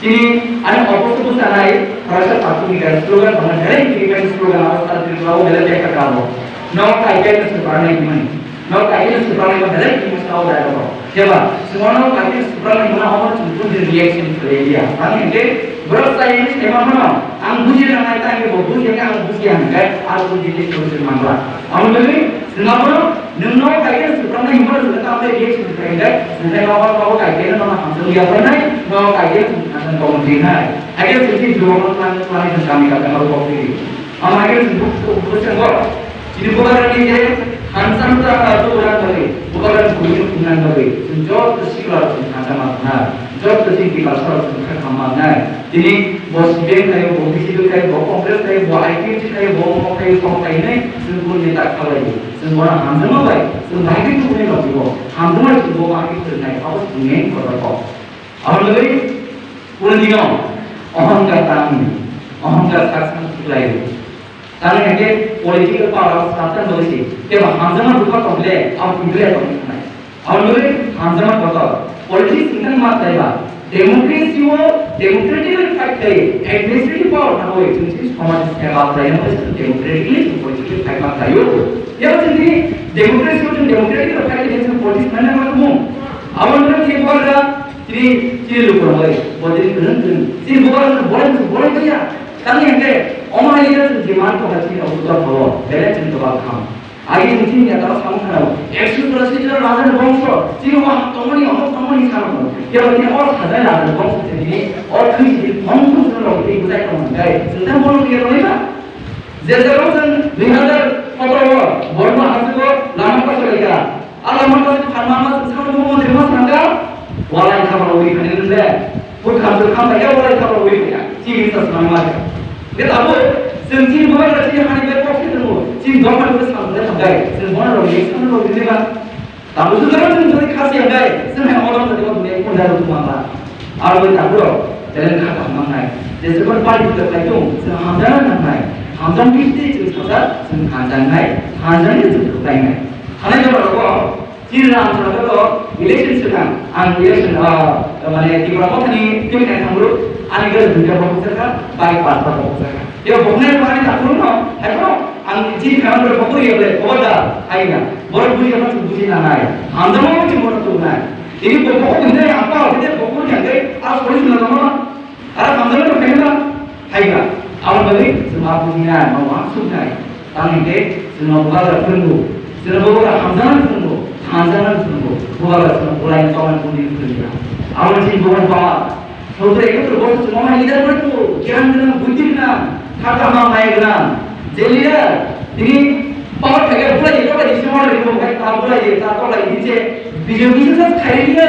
Sini ada opposite tu sana ini, rasa satu ni kan slogan mana hari ini kan slogan apa sahaja terlalu bela dia kerana no kaitan seperti ini mana, no kaitan seperti ini mana hari ini mesti tahu dah apa. Siapa? Semua no kaitan seperti ini mana orang cuma di reaction dia. Kami ini berasa ini memang mana, angguji ramai tanya bodoh yang angguji yang kan, aku jadi terus mangla. Amun lagi, kenapa? No kaitan seperti ini mana sudah tahu dia reaction dia. Sebenarnya kalau kaitan nama hamil dia pernah, no kaitan kemudian akhirnya sih dua orang yang kami katakan harus kopi. Akhirnya bukan gol. Jadi bukan lagi je hansan tak tu orang lagi. Bukan kulit kunan lagi. Sejauh tersilat hansan mana. Sejauh tersilat kita harus berkata mana. Jadi bos bank kayu, bos bisik kayu, bos kongres kayu, bos IPC kayu, bos mau kayu, kong kayu ni semua ni tak kalah lagi. Semua hansan apa? Semua IPC tu ni lagi bos. Hansan tu bos IPC tu naik. Apa sungai kau tak? Awal lagi पूरे दिनों अहंकार तामी अहंकार शासन सिलाई ताने के political power शासन बदली के हांजमा दुखा कमले आप इंद्रिय कमी नहीं और लोग हांजमा पता पॉलिटिक्स इतना मत देगा डेमोक्रेसी वो डेमोक्रेटिक इफेक्ट है एडमिनिस्ट्रेटिव पावर ना हो इसमें समाज से बात रही है डेमोक्रेटिकली पॉलिटिकल इफेक्ट मत आयो ये वजह डेमोक्रेसी को डेमोक्रेटिक इफेक्ट है इसमें पॉलिटिक्स मैंने मत हूं और लोग ये बोल रहा Ciri lupa lagi, buat jadi keren. Ciri bukan boleh dia. Kami yang ke, orang ini tu zaman tu hati aku tak tahu. Bela ciri tu bahan. Agi mungkin dia tahu sama kalau. Eksploitasi tu lahan bangsa. Ciri orang tomoni sama. Dia berarti orang sadar lahan bangsa jadi orang kiri bangsa tu orang itu bukan orang gay. Sedang boleh dia boleh tak? Jadi orang 2014 borno hasil ko Laman ka sila alaman ka farmama sa mo mo demo sanga walai khabar oi khane le put kham ya walai khabar oi ya chi sa sama de abo senji mo ba chi hani be ko khit mo chi do ma ko sa le khabai sen mo ro ye sen ro de ba tamu su daro sen jodi khasi angai sen ha odom de ko ne ko daro tu ma ar bai ta bro jelen kha ta ma nai जैसे पर party तो कहते हो से हमजाना ना है हमजान कितने चीज होता से हमजान है हमजान ये चीज होता है हमें जो रखो चीज नाम से रखो इलेक्शन से ना इलेक्शन माने कि प्रमोट नहीं क्यों कहते हम लोग आने के दुनिया बहुत सका बाइक पास पर बहुत सका ये बोलने वाले ताकून ना है तो हम चीज काम कर पकड़ ये ले बहुत है ना बहुत बुरी हम बुरी ना है हमजान में चीज बहुत तो ना ini pokok ini apa ini pokok yang ada harus polisi nama ada kamera tu kena hai ga awal balik semua punya mau masuk naik tang ini semua bukan tertunggu semua bukan hamzan tertunggu bukan mulai kawan pundi pundi awal sih bukan bawa saudara itu terus semua ini dah bertu kiran dengan budi dengan kata mama dengan jelia ini power pakai pula itu apa di semua dari bukan tak pula itu tak pula ini Bijak bisa sekali dia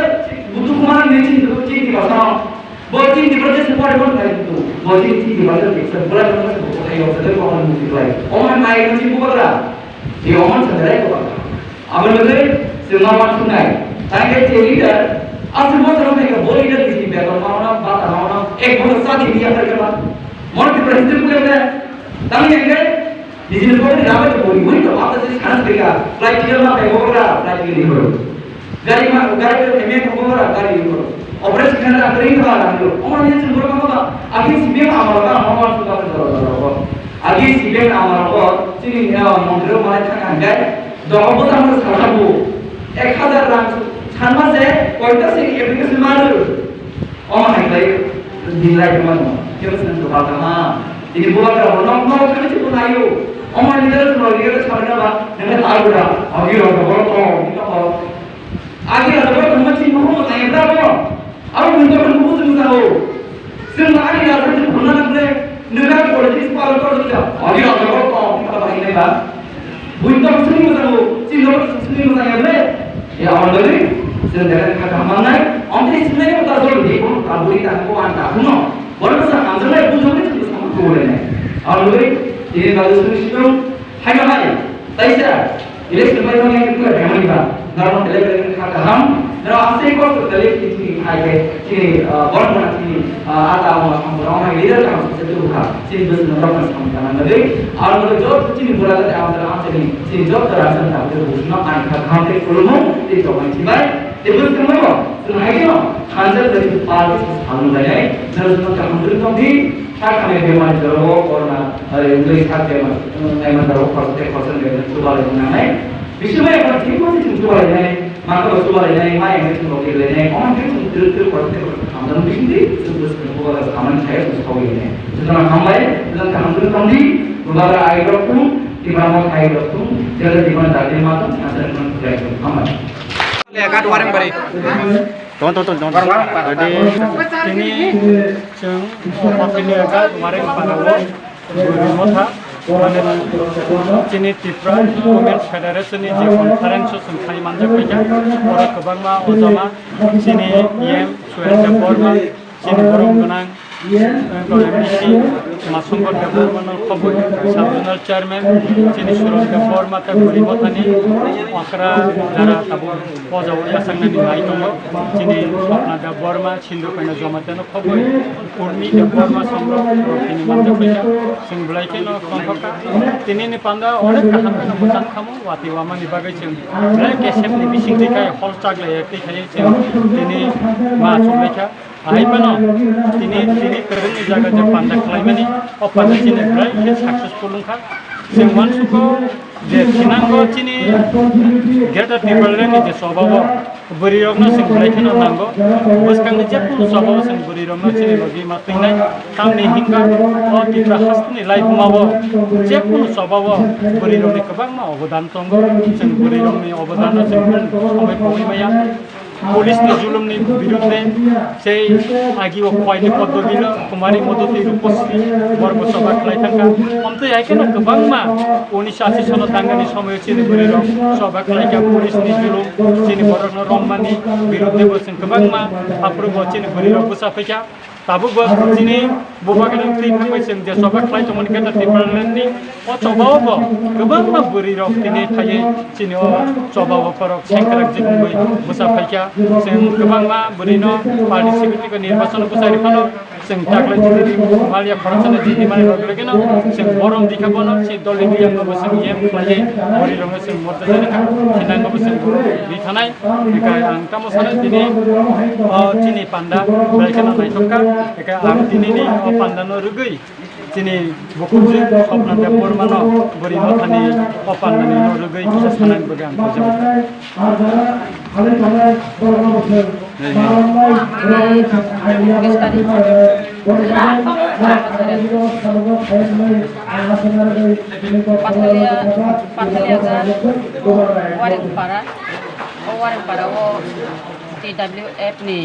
butuh kemana mesin itu cing di pasar, bocing di proses sepuluh pun kayak itu, bocing cing di pasar sebulan pun sebut kayak apa saja orang musik lain. Orang naik mesin bukan lah, dia orang sendiri bukan. Abang lagi semua orang sungai, tanya ciri dia, asal macam mereka boleh dia di sini berapa orang bata orang, bukan sahaja dia kerja, mana di presiden bukan dia, tanya yang di sini boleh dapat boleh tu apa sih sekarang mereka, flight dia mah kayak orang flight ini baru. Gari kami kemana gari itu, operasi kerana kering tu lah tu. Orang ni cuma berapa? Agi sibuk amal orang suka berjalan. Agi sibuk amal orang, cini मंदिर माने थांगा गए, दौड़ बोला हम सारा बो, 1000 रंग, छानवा से कोई तो सिंह एप्लीकेशन मारू, orang hai lagi dinilai kemana? Kita senang tu kalau mana, ini buat apa? Orang kami cuma nayu, orang ni dah semua dia dah sekarang apa? Dengan tahu dah, agi orang orang kita आगे अगर हम चीज में हो जाए Bravo अब उनको हम बहुत सुनता हो सिर्फ आगे यार जो भुना लगले निराश पॉलिटिक्स पार कर दिया आगे अगर को kita bahas ini bang bukan sini kita हो चीज लोग sini kita ya ले ya orang dari sedang kata mana orang ini sebenarnya kita जोड़ दी कौन काबुली ताकू आंटा हुनो बड़ा सा अंदर में बुझो नहीं चीज हम को बोले नहीं और लोग ये बात सुनिश्चित है ना भाई तैसे इलेक्शन में हम ये क्यों है हमारी बात Normal telegram kata ham, dan asal kau tu telegram ini ada, ini orang mana ini ada orang leader kan sesuatu bukan, ini bukan orang macam mana jadi, orang tu job ini bola tu orang tu ini job terasa tak ada bukan orang kata ke kolom itu orang cibai, itu bukan apa, sebenarnya kan, hantar dari parti halu lagi, terus kita hantar tu di tak kami demand jauh orang English tak demand jauh persen dengan coba lagi namai. विषय में अगर ठीक होती है चुप रहे हैं माँ को चुप रहे हैं माँ ये चुप होके रहे हैं और फिर चुप पढ़ते हम दोनों भी नहीं चुप उसको अगर सामान है उसको भी नहीं जितना हम आए जितना हम दोनों कम दी दोबारा आए रखूं तीव्रता आए रखूं जल्द जीवन जाते मातम आचरण में जाए हम आए lekat wareng bari ton jadi ini jeng opini lekat wareng panawo motha Cini Tipra Women's Federation ni je conference sungkai manja kerja orang kebangma ozama cini yem Swrangchati cini borong benang MBC masungkot government khoboi subnational chairman cini Swrangchati mata beri botani akra jara tabu poja uria sangna ni nai tongo cini swapna government sindu kaina jamateno khoboi urmi government sangro ini manja kerja sing belai keno kontoka tini ni panda oleh kaham kana musan kamu wati wama ni bagai ceng belai kesep ni bising dikai hol chagle ekti khai ceng tini ma chumlecha ai pano tini tereng ni jaga je panda klaimani opanda cini belai ke successful lungkha sing mansuko je sinanggo cini greater people ni je sobawo buri rogna sing belai keno nango buskang ni je pun sobawo sing buri rogna cini logi matingnai tamni hingga o tipra hastni lai kumawo je pun sobawo buri rogni kebang ma obodhan tongo sing buri rogni obodhan sing pun sampai poi maya পুলিশनि जुलुमनि बिरुद्धে সেই आगि खवायनि पद्धतिनो कुमारी मदति Rupashree verb सभा खालायथांखा ओमफ्राय याइखेनो गोबांमा 1980 सालाव दांगानि समाव चिनि बुरिरक सभा खालायखा पुलिसनि जुलुम चिनि बरकनो रममानि बिरुद्धेबो जों गोबांमा हाब्रुबो चिनि बुरिरक बोसाफैखा दाबोबो दिनै बबागान थैफांबाय जों जे सभा खालायदोंमोन गेजेर डिपार्टमेन्टनि सभायावबो गोबांमा बुरिरक दिनै थायै चिनि सभाफोराव सेंग्रा जिबुंबै बोसाफैखा जों गोबांमा बुरिनो पार्टिसिपेटनिखौ निर्वाचन बोसारिफानो जों दाख्लै दिनै मालिया खरसानो दिनै माने रगलगेनो जों गरम दिखाबोनो सि दलि बियांगबो जों येम खालायै बुरिरनो जों मदद जारिखा खिनांगबो जों बिथानाय बेखाय आं तामसानो दिनै चिनि पान्डा बायखाना नायथका बेखाय आं दिनैनि पान्डानो रुगै दिनै बुकुमजो सपनादे बर्मानो बुरिनो थानि पान्डानि रुगै किसा सानाय बगे आं TWF ni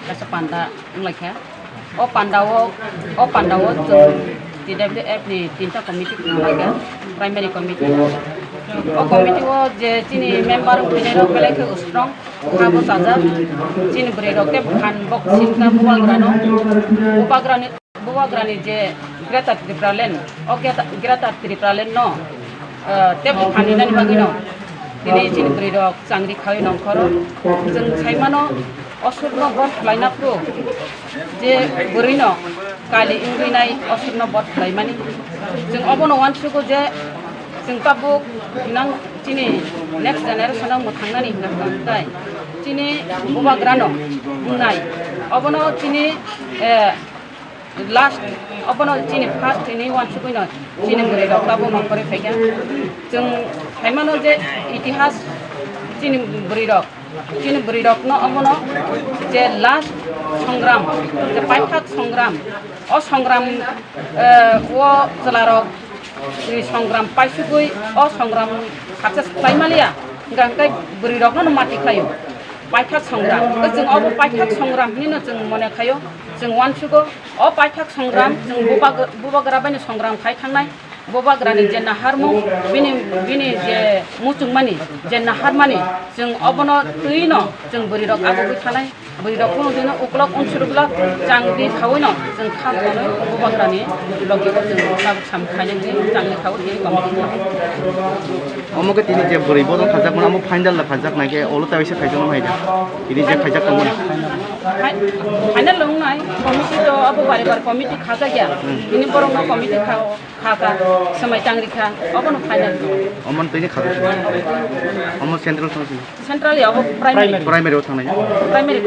kasa panda nglaikha o pandawo TWF ni tinta komiti nglaikha primary committee o committee wo je chini member pinero peleke strong khabo saja chini brero ke khan bok sinka buwagrani je grata tripralen o grata tripralen no tep khanina ni bagino दिनै चिनि बुरिरक चांग्रि खावै नंखरो जों साइमानो असुरनो but लाइनाफ्रु J बुरिनो Kali इंग्रिनाय असुरनो but लाइमानि जों अबनो वानसुको जे जों Pabuk नां चिनि next जेनेरेशनाव मोथांनानि होननाय चिनि बुबाग्रानो बुंनाय अबनो चिनि last अबनो चिनि first चिनि वानसुकैनो चिनि बुरिरक पाबु नंखरे फैगा जों साइमानो जे इतिहास चिनि बुरिरक न अबनो जे लास्ट संग्राम जे पाइथाक संग्राम अ संग्राम वो जलारक संग्राम पाइसुकुई अ संग्राम सक्सेस खालायमालिया गांकाय बुरिरक न माति खायो पाइथाक संग्राम जों अब पाइथाक संग्रामनिनो जों मने खायो जों वानसुको अ पाइथाक संग्राम जों बुबाग्राबानि संग्राम खाय थांनाय बुबाग्रानि जे नाहारमु बिनि जे मुचुंमानि जे नाहारमानि जों अबनो तैनो जों बुरिरक आबुगै थानाय बुरिरकखौ दिनो उक्लक उनसुरब्ला जांग्रि खावैनो जों खावनो बुबाग्रानि लगिखौ जों साबुक सामखायनो जांग्रि खावै दिनै कमिटि अमुके दिनै जे बुरिबोनो खाजाकमोन आमु फाइनाल खाजाकनायके अलता एसे फाइजों हायदा दिनै जे फाइजाकमोन फाइनाल लंनाय कमिटि तो अबो बारे कमिटि खाजा गया दिनै बरंनो कमिटि खाका समय जांग्रिखा अबनो फाइनाल अमन तैने खाजा अमन सेंट्रल अब प्राइमेरीआव थांनाय प्राइमेरी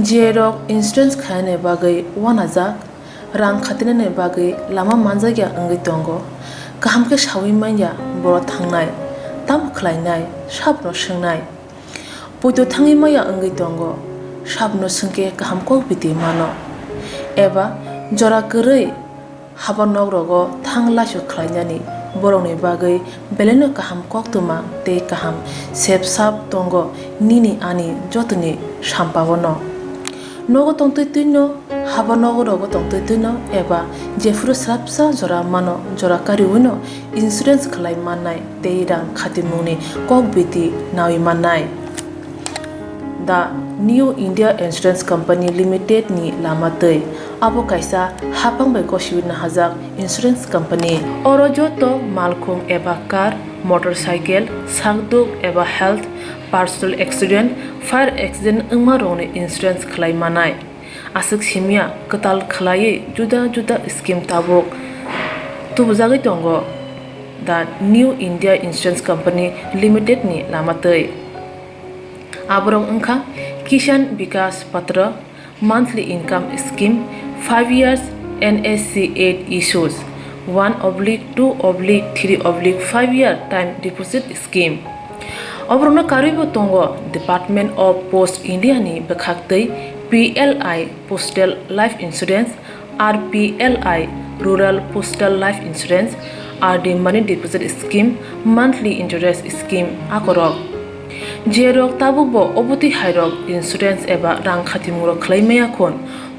जेरक इन्सुरेन्स खायने बागै वानाजाक रां खातिने बागै लामा मानजागिया अंगै दंगो गाहामके सावै माइया बर थांनाय ताम खलायनाय साबनो सोंनाय बयदो थाङै माइया अंगै दंगो साबनो सोंके गाहामको बिदि मानो एबा जरा गोरै हाबा नगरगो थांलासो खलायनानि बरंनि बागै बेलेनो गाहाम कोक्तमा ते गाहाम सेब साब दंगो निनि आनि जतनि साम्पावनो नगो तंतैतैनो हाबा नगरगो तंतैतैनो एबा जेफुरु स्राबसा जरा मानो जरा कारिउनो इन्सुरेन्स खलाय माननाय ते रां खातिमुनि कक बिदि नावि माननाय दा new India insurance company limited नि लामातै आबो कायसा हापांबाय गसिबिनो हाजाक इंश्योरेंस कंपनी अरजतो मालखुं एबा कार मोटरसाइकेल सागदुक एबा health personal accident fire accident अंगमा रोने इंश्योरेंस खलाय मानाय आसक सिमिया कताल खलायै जुदा जुदा स्कीम ताबुक तुबजागै दंगो दा new India insurance company limited नि लामातै आबरं अंखा किसान विकास पत्र monthly income scheme 5 years NSC 8 issues 1/2/3/5 year time deposit scheme अब्रनो कारिबो तंगो डिपार्टमेंट ऑफ पोस्ट इंडिया नि बखाक्तै PLI postal life insurance RPLI rural postal life insurance RD money deposit scheme monthly interest scheme akorok jerok tabubo obuti hairok insurance eba rang khatimuro khlaimaya khon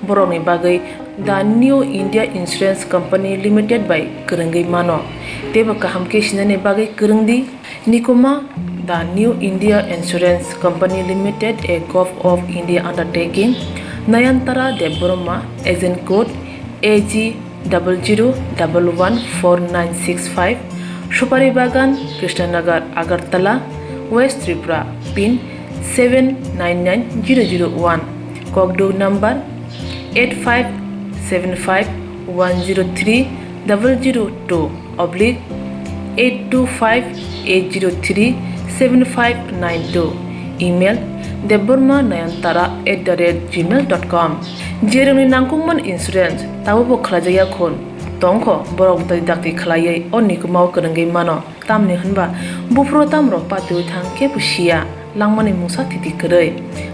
borokni bagai the New India Insurance Company Limited by Kurungai Mano teba kaham ke sinane bagai kurungdi nikoma the New India Insurance Company Limited a Gulf of India undertaking Nayantara Deborma agent code AG 00114965 Shupari Bagan Krishnanagar Agartala West Tripura pin 799001 Kokdo number 8575103002 oblique 8258037592 email debormanayantara@gmail.com jeremni nangkungman insurance tabubo khlajaya khon tongkho borok dai dakti khlaiye onikumau kurungai mano tamni hanba bufro tamro patu thang ke pusia langmani musa titi korei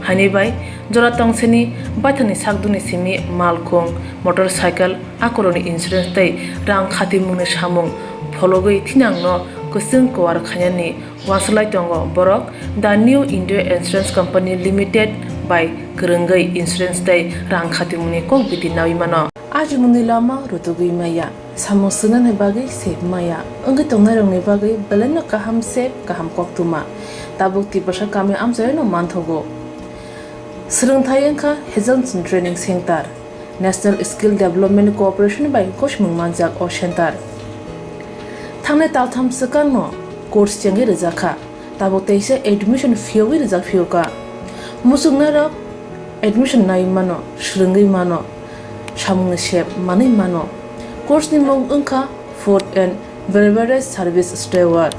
hani bai jora tongseni baithani sakduni simi malkhong motorcycle akoroni insurance tai rang khati mungni samung phologoi thinangno kusung kwar khanyani waslai tongo borok the New India Insurance Company Limited by Kurungai Insurance tai rang khati mungni kok biti nawi mano aji mungni lama rutugui maya samosuna ne bagai sep maya angai tongnai rongni bagai belena kaham sep kaham koktuma tabuk tibasha kami amjay no manthogo Swrangchati Health Training Center National Skill Development Corporation by Koshmung Manjak O Center Thane taltham sakang no course changi rizakha tabuk teise admission fee rizak fioka musungna rok admission nai mano shringai mano samung shep mani mano course ni mong ungkha food and beverage service steward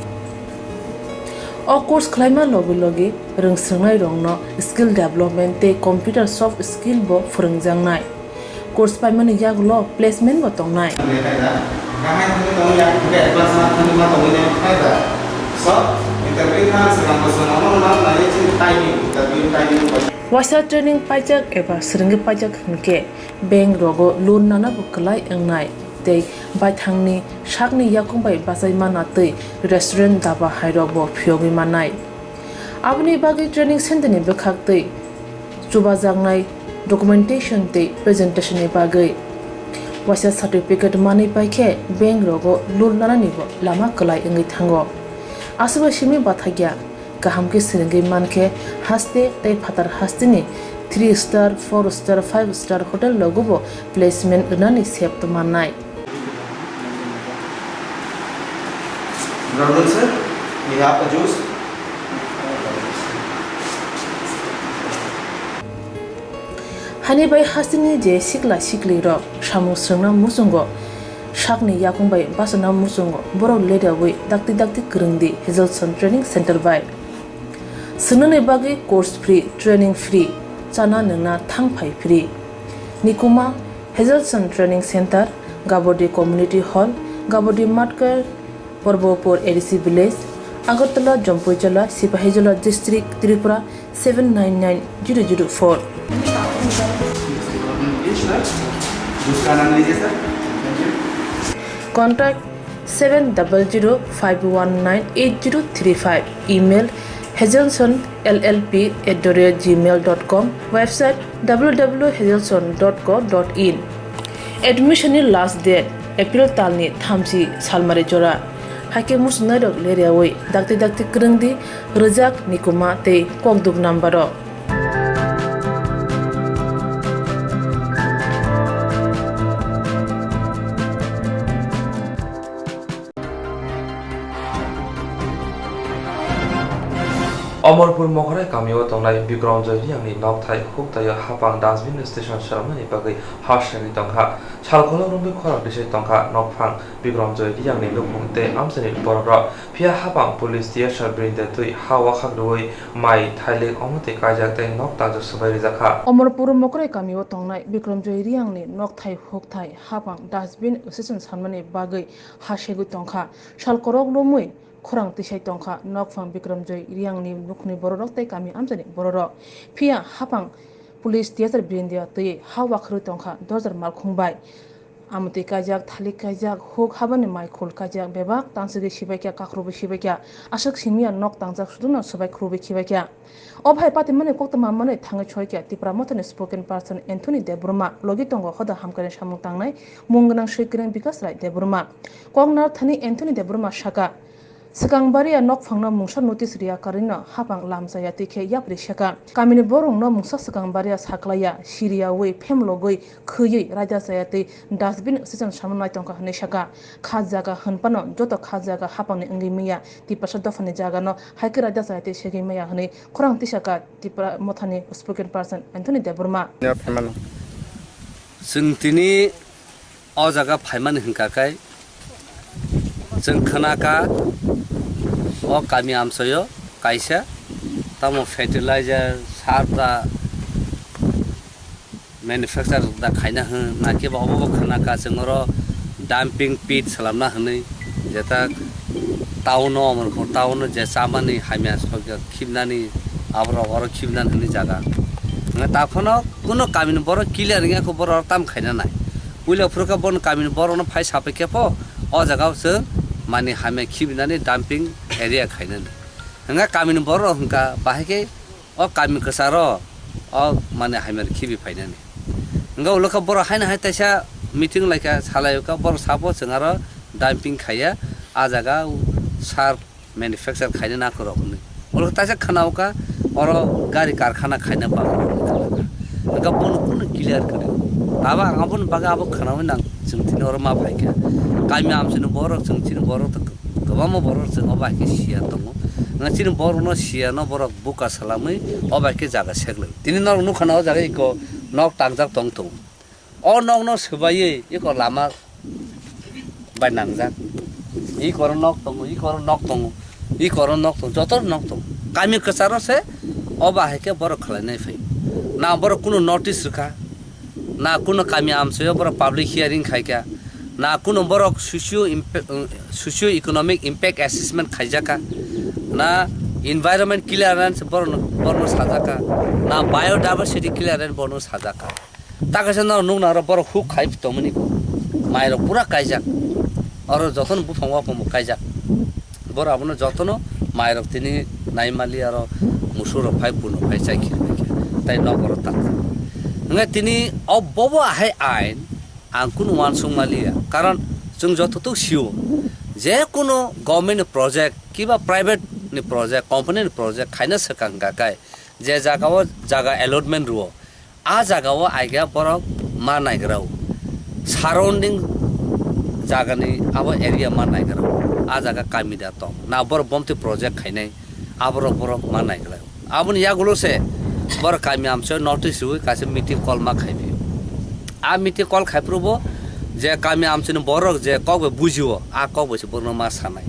o course khlaima logi rungsrangnai rongno skill development te computer soft skill bo phurungjangnai course paimani yaglo placement bo tongnai wasa training pajak eba srungi pajak hunke bank rogo loan nana buklai engnai tei baithangni sakni yakungbai basai mana tei restaurant daba hairok bo phiogi manai abni bagi training center ni bekhak tei chubajangnai documentation tei presentation ni bagai wasa certificate mani paikhe bank rogo loan nana ni bo lama klai engai thango asuba simi bathagya kaham ke srungi manke haste tei phatar hastini 3 star 4 star 5 star hotel logo bo placement unani sep to manai Brother sir, we have a juice. hani bai hasini je sikla sikli ro samu srungna musungo sakni yakungbai basana musungo borok leda wi dakti kurungdi Health Training Center by sunane bagi course free training free chana nungna thangphai free nikuma Health Training Center Gabodi Community Hall Gabodi Matkar Porbopur ADC Village Agartala Jampuijala Sipahijala District Tripura 799004 Contact 7005198035 email hazelsonllp@gmail.com website www.hazelson.co.in admission last date April talni thamsi salmari jora hake musna dok leriawai dakti kurungdi rejak nikuma tei kokduk nambaro Omorpur Mohore Kamio Tonai Bikram Jayani Noktai Huktayo Hapang Dasbin Station Sharmani Bagi Hashani Tongha Chalkola Rumbi Kora Dishay Tongha Nokpang Bikram Jayani Lukumte Amsani Borra Pia Hapang Police Theatre Bring the Tui Hawa Hakdui Mai Thailand Omote Kajak Nokta Subarizaka Omorpur Mohore Kamio Tonai Bikram Jayani Noktai Huktai Hapang Dasbin Station Sharmani Bagi Hashegu Tongha Chalkorok Lumui Khorang tisai tongkha nokphang Bikram Joy riangni nukni bororok tei kami amjani bororok pia hapang police theatre brindia tei hawa khru tongkha dojar malkhungbai Amuti kajak thalik kajak huk habani mai khul kajak bebak tangsigi sibakya kakrubi sibakya ashak simia nok tangjak suduna sabai khrubi khibakya obhai pati mane Koktwma mane thangai choikya tipra motone spoken person Anthony Debruma logi tongo hoda hamkare samung tangnai mungnang shikring bikas rai Debruma kongnar thani Anthony Debruma shaka Sekangbariya nok phangna mungsa notice ria karina hapang lamjaya tikhe yapri shaka kamini borong no mungsa sekangbariya saklaya siria we phemlogoi khuyui raja sayate dustbin season samunai tongka hne shaka khajaga hanpano joto khajaga hapangni angi miya tipasa dofani jaga no haike raja sayate segi miya hne khorang tisaka tipra mothani spoken person Anthony Debruma जोंथिनि अ जागा फाइमान हंकाखाय जों खोनाका अ गामि आमसयो कायसा तामो फर्टिलाइजार सार दा manufacture दा खायना हो नाके बाबो खोनाका जोंरो डाम्पिंग पिट खालामना होनै जेता टाउनो अमरखौ टाउनो जे सामानि हामिया सगया खिबनानि आब्रा अर खिबनानि होनै जागा ताखनो कुनो गामिनि बर क्लियर गयाखौ बर ताम खायना नाय उइलाफोरखौ बन गामिनि बरनो फाइ सापेखेफो अ जागावसो माने हामे खिबनानि डाम्पिंग एरिया खायनानि हंगा गामिनि बर हंगा बाहायके अ गामि कसारो अ माने हामे खिबि फायनानि हंगा उलखा बर हायना हाय तैसा मीटिंग लायका सालायका बर साबो जोंआरो डाम्पिंग खाया आ जागा सार मैन्युफैक्चर खायना ना करो उलखा तैसा खानावका और गाड़ी कारखाना खायना बा हंगा बन कुनो क्लियर करे बाबा आबन बागा आबो खानाव नां जोंथिनो और मा फायका गामि आमसिनो बर जोंथिनो बर त गोबां बर जों बाके सिया दङ नचिनो बर न सिया न बर बुका सालामै अबाके जागा सेगले तिनि न नु खानाव जागा इको नक तांजाक दं दं अ नक न सबायै इको लामा बायनांजा इ कर नक दङ इ कर नक दङ इ कर नक दङ जत नक दङ गामि कसारो से अबाके बर खलायनाय फै ना बर कुनो नोटिस रखा ना कुनो गामि आमसयो बर पब्लिक हियरिंग खायका ना कुनो बर सोशियो इकोनॉमिक इम्पैक्ट असेसमेंट खायजाका ना एनवायरनमेंट क्लियरेंस बरनो साजाका ना बायोडाइवर्सिटी क्लियरेंस बरनो साजाका ताकासे ना नुना बर हुक खाइफ तमनि माइरो पूरा कायजाक और जतन बुफांवा पम कायजाक बर आबनो जतनो माइरो तिनि नाइमाली आरो मुसुर फाइ पुनो फाइ चाइखि ताइ न बर ता नङा तिनि अबबो आहाय आइन आं कुनो वानसुंमालिया कारण जों जततो सिउ जे कुनो गभर्नमेंट प्रोजेक्ट किबा प्राइवेट नि प्रोजेक्ट कंपनी नि प्रोजेक्ट खायना सकांगाकाय जे जागाव जागा अलॉटमेंट रुओ आ जागाव आइगा बर मा नायग्राव सराउंडिंग जागानि आबो एरिया मा नायग्राव आ जागा कामिदा त ना बर बमते प्रोजेक्ट खायनाय आबर बर मा नायग्राव आबन यागुलो से बर कामि आमसो नोटिस हुइ कासे मीटिंग कॉल मा खाइबे आ मीटिंग कॉल खाइप्रबो जे कामि आमसिनो बर जे कबे बुजियो आ कबे से बरनो मा सानाय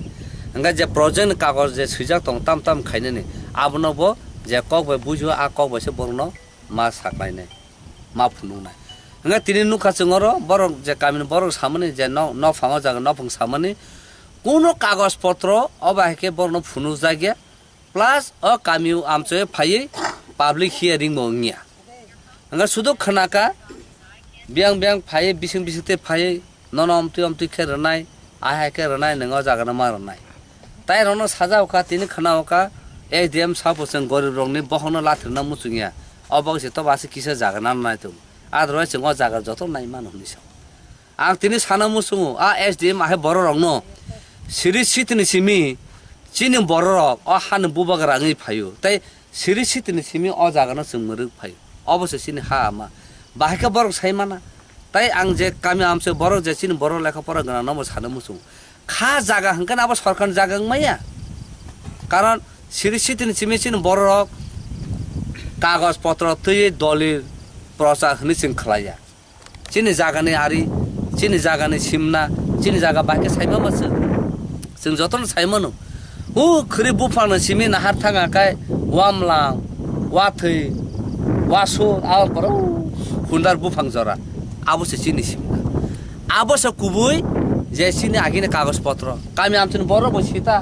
हंगा जे प्रोजेक्ट कागज जे सुजा तंग ताम ताम खायने आबनबो जे कबे बुजियो आ कबे से बरनो मा सानायने मा फुनुनाय हंगा तिनि नुखा चंगरो बर जे कामिनो बर सामने जे न फांगा जागा न फंग सामने कोनो कागज पत्र अबाहेके बरनो फुनु जागिया प्लस अ कामिउ आमसे फायै पब्लिक हियरिंग मोंगिया हंगा सुदो खनाका बियां बियां फायै बिसिं बिसिते फायै ननमति खेरनाय आहा खेरनाय नंगा जागना मारनाय ताइ रनो साजावका तिनि खनावका एडीएम सापोसन गरीब रंनि बहनो लाथ्रना मुचुगिया अबगसे त बासे किसे जागना नाय त आदरवाय जों जागा जत नाय मान हुनिसा आं तिनि साना मुसु आ एसडीएम आहे बर रंनो सिरि सितनि सिमि चिनि बर रक अ हान बुबाग राङै फायो ताइ सिरि सितनि सिमि अ जागाना जोंमरो फायो अबसे सिनि हा मा बाहेका बर साइमाना ताइ आं जे गामि आमसे बर जे चिनि बर लेखा पर गना नम साना मुसु खा जागा हंकन अब सरकार जागा मैया कारण सिरि सितनि सिमि चिनि बर रक कागज पत्र तै दलिल प्रचार हनि सिं खलाया चिनि जागानि आरि चिनि जागानि सिमना चिनि जागा बाके साइमा मस जों जतन साइमनो हु खरि बुफानो सिमि नाहार थाङाखाय वामलां वाथै वासु आ बर हुन्दार बुफां जरा आबसे चिनि सिमना आबसे कुबुय जे चिनि आगिने कागज पत्र कामि आमथिन बर बसिता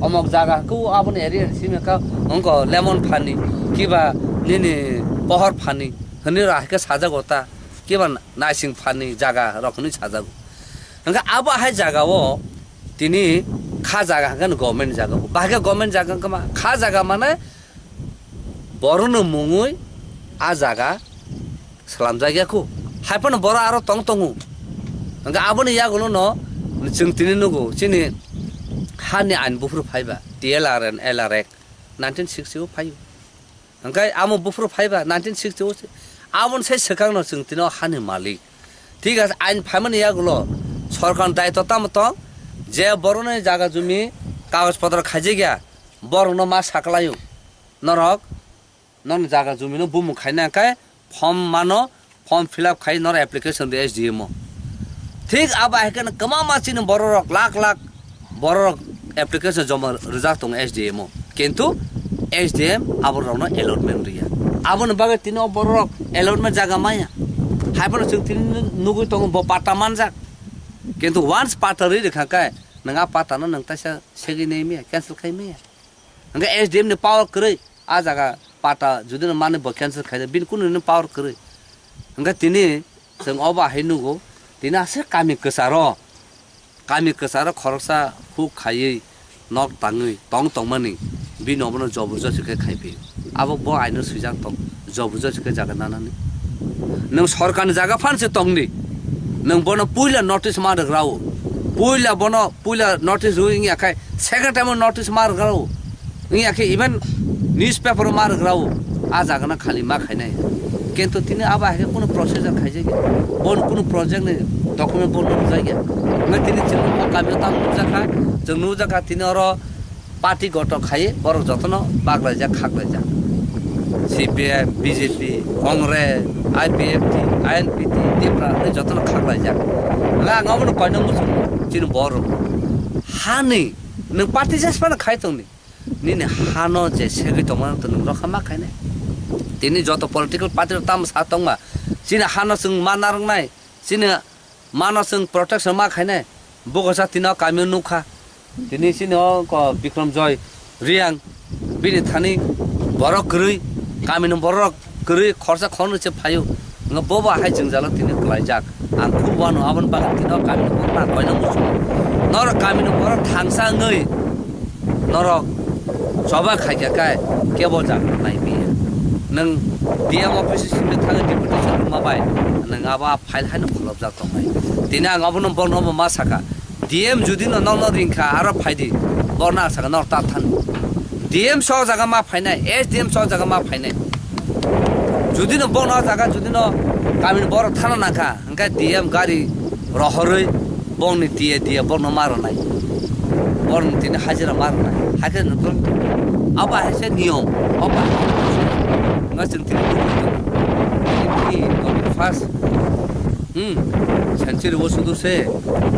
अमक जागा को आबने हेरि सिमेका अंक लेमन फानी किबा निनि पहर फानी हनि राहके साजा गता কেবা নাইসিং ফানি জায়গা রকমই সাজাগো হঙ্গা আবো হাই জায়গাও তিনি খা জায়গা হাঙ্গান গভর্নমেন্ট জায়গা বাহাগে গভর্নমেন্ট জায়গা কমা খা জায়গা মানে বড়নো মুঙুই আ জায়গা সালাম জায়গাখো হাইপন বড় আরো তং তঙু হঙ্গা আবনি ইয়াগুলো ন जों তিনি নগো চিনি হানি আইন বুফুর ফাইবা TLRN LRX 1960 ফাইव ओंखाय आमो बुफुर फाइबा 1960 आमन से सकांनो जों तिनो हानि मालिक ठीक আছে আইন ফাইমান ইয়াগুলো সরকার দায়িত্ব তামত যে বড়নে জায়গা জমি কাগজপত্র খাইজে গিয়া বড়ন মা সাকলায়ু নরক নন জায়গা জমি নো বুমু খাইনাকায় ফর্ম মানো ফর্ম ফিল আপ খাই নর অ্যাপ্লিকেশন দে SDM ঠিক আবা হেকেন কমা মাছিন বড়রক লাখ লাখ বড়রক অ্যাপ্লিকেশন জমা রিজাল্ট দং SDM কিন্তু SDM আবরনো এলটমেন্ট রিয়া আবন বাগে তিনো বড়রক এলটমেন্ট জায়গা মায়া হাইপন जों তিন নুগুই দং ব পাটা মানজাক কিন্তু ওয়ান্স পাটা রি দেখাকাय नङा पातानो नंतासा सेगि नेमिया कैंसिल खाइमिया नङा SDM ने पावर करै आ जागा पाटा जुदि माने ब कैंसिल खाइ बिन कुन ने पावर करै नङा तिनि जों अबा हाइनुगो तिना से कामि कसारो खरसा हु खायै नक ताङै तंग तंगमानि बिन अबनो जबुजो सके खाइबि आबो ब आइनो सुजाक तंग जबुजो सके जागा नानानि नों सरकारनि जागा फानसे तंगनि नों बनो पुइला नोटिस मारग्राव पुइला बनो पुइला नोटिस रुइङ याखाय सेकेन्ड टाइम नोटिस मारग्राव याखे इभेन न्यूज़पेपर मारग्राव आ जागा ना खाली मा खाइनाय किन्तु तिनी आबा हे कुनो प्रोसिजर खाइजे बन कुनो प्रोजेक्ट ने डकुमेन्ट बन जायगा मैं तिनी चिन कामि ताम जाखा जों नु जाखा तिनी अर पार्टी गट खाइ बर जतन बागलाय जा खागलाय जा CPM BJP Congress IPFT INPT देब्रा जतन खागलाय जा ला गावनो कयनो मुसु चिन बर हानि नों पार्टी जासपाना खाइतंनि निने हानो जे सेगै तमान त नों रखमा खाइने तिनी जत पॉलिटिकल पार्टी ताम सातंगमा चिन हानो जों मानारंनाय चिन मानो जों प्रोटेक्शन मा खाइने बगसा तिना कामि नुखा तिनी चिन विक्रम जय रियां बिनि थानि बरक गरै कामिनो बरक गरै खरसा खनो से फायो न बबा हाय जों जाला तिनी क्लाइजाक आं खुबानो आबन बागा तिना कामिनो बरना कयना मुसु नर कामिनो बरक थांसा ngै नर सभा खाइखाय केबो जा नायबि नों DM अफिस सिमले थाङो डिपुटेसन माबाय नों आबा फाइल हानो खलब जा तंबाय तिना आबनो बनो मा साका DM जुदि न न रिंखा आरो फाइदि बरना साका न ता थान DM स जागा मा फाइनाय SDM स जागा मा फाइनाय जुदि न बनो जागा जुदि न कामिन बर थाना नाखा हंका DM गाड़ी रहरै बंनि दिए बरनो मारनाय बरन तिनी हाजिरा मारनाय हाके न आबा हेसे नियम आबा ngasih ini fast sensitif wasu se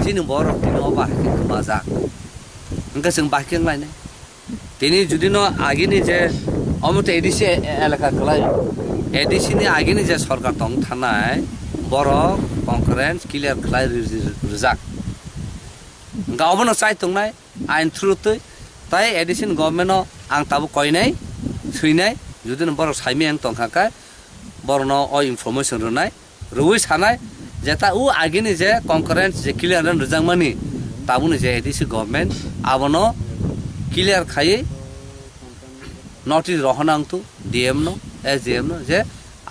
sini borok tini obah ke kemazak enggak sing bahking lain tini judi no agini je omot edisi elaka kelai edisi ni agini je sarkar tong thanai borok conference clear kelai rizak enggak obono sai tongnai ain through tai edisi government no ang tabu koinai suinai जुदि बर साइमें तंखाकाय बरनो अ information रनाय रुइ सानाय जेता उ आगिनि जे concurrence जे clear रजांमानि ताबुनि जे एडिसि गवर्नमेंट आबनो क्लियर खाइ नोटिस रहनांतु DM नो SDM नो जे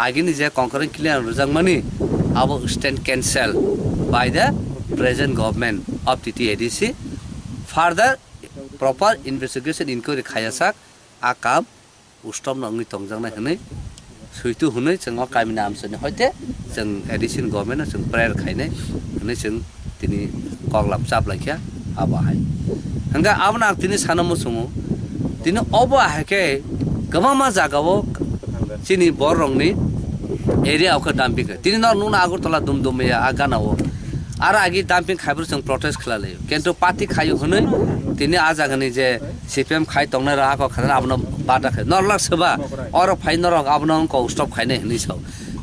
आगिनि जे कंकरेंस क्लियर रजांमानि आबो stand cancel by the present government of TT ADC further proper investigation inquiry खायासाक आ काम उस्टम नंगि तंगजांनाय हनै सैतु हनै जों कामिना आमसनि हयते जों एडिसन गवर्नमेंट जों प्रेयार खायनाय हनै जों तिनि कगलाब चापलायखा आबाहाय हंगा आबना तिनि सानमु सुङो तिनि अबा हाके गमामा जागावो चिनि बरंनि एरिया अख डाम्पिंग तिनि न नुना आगरतला दुमदुमया आगानावो आरो आगि डाम्पिंग खाइब्र जों प्रोटेस्ट खालायो किन्तु पार्टी खायो हनै तिनि आजागनि जे CPM खाइ तंनाय राहाको खाना आबनो बाटा खाइ नरला सोबा अर फाइ नरक आबनो को स्टप खाइने हनै छ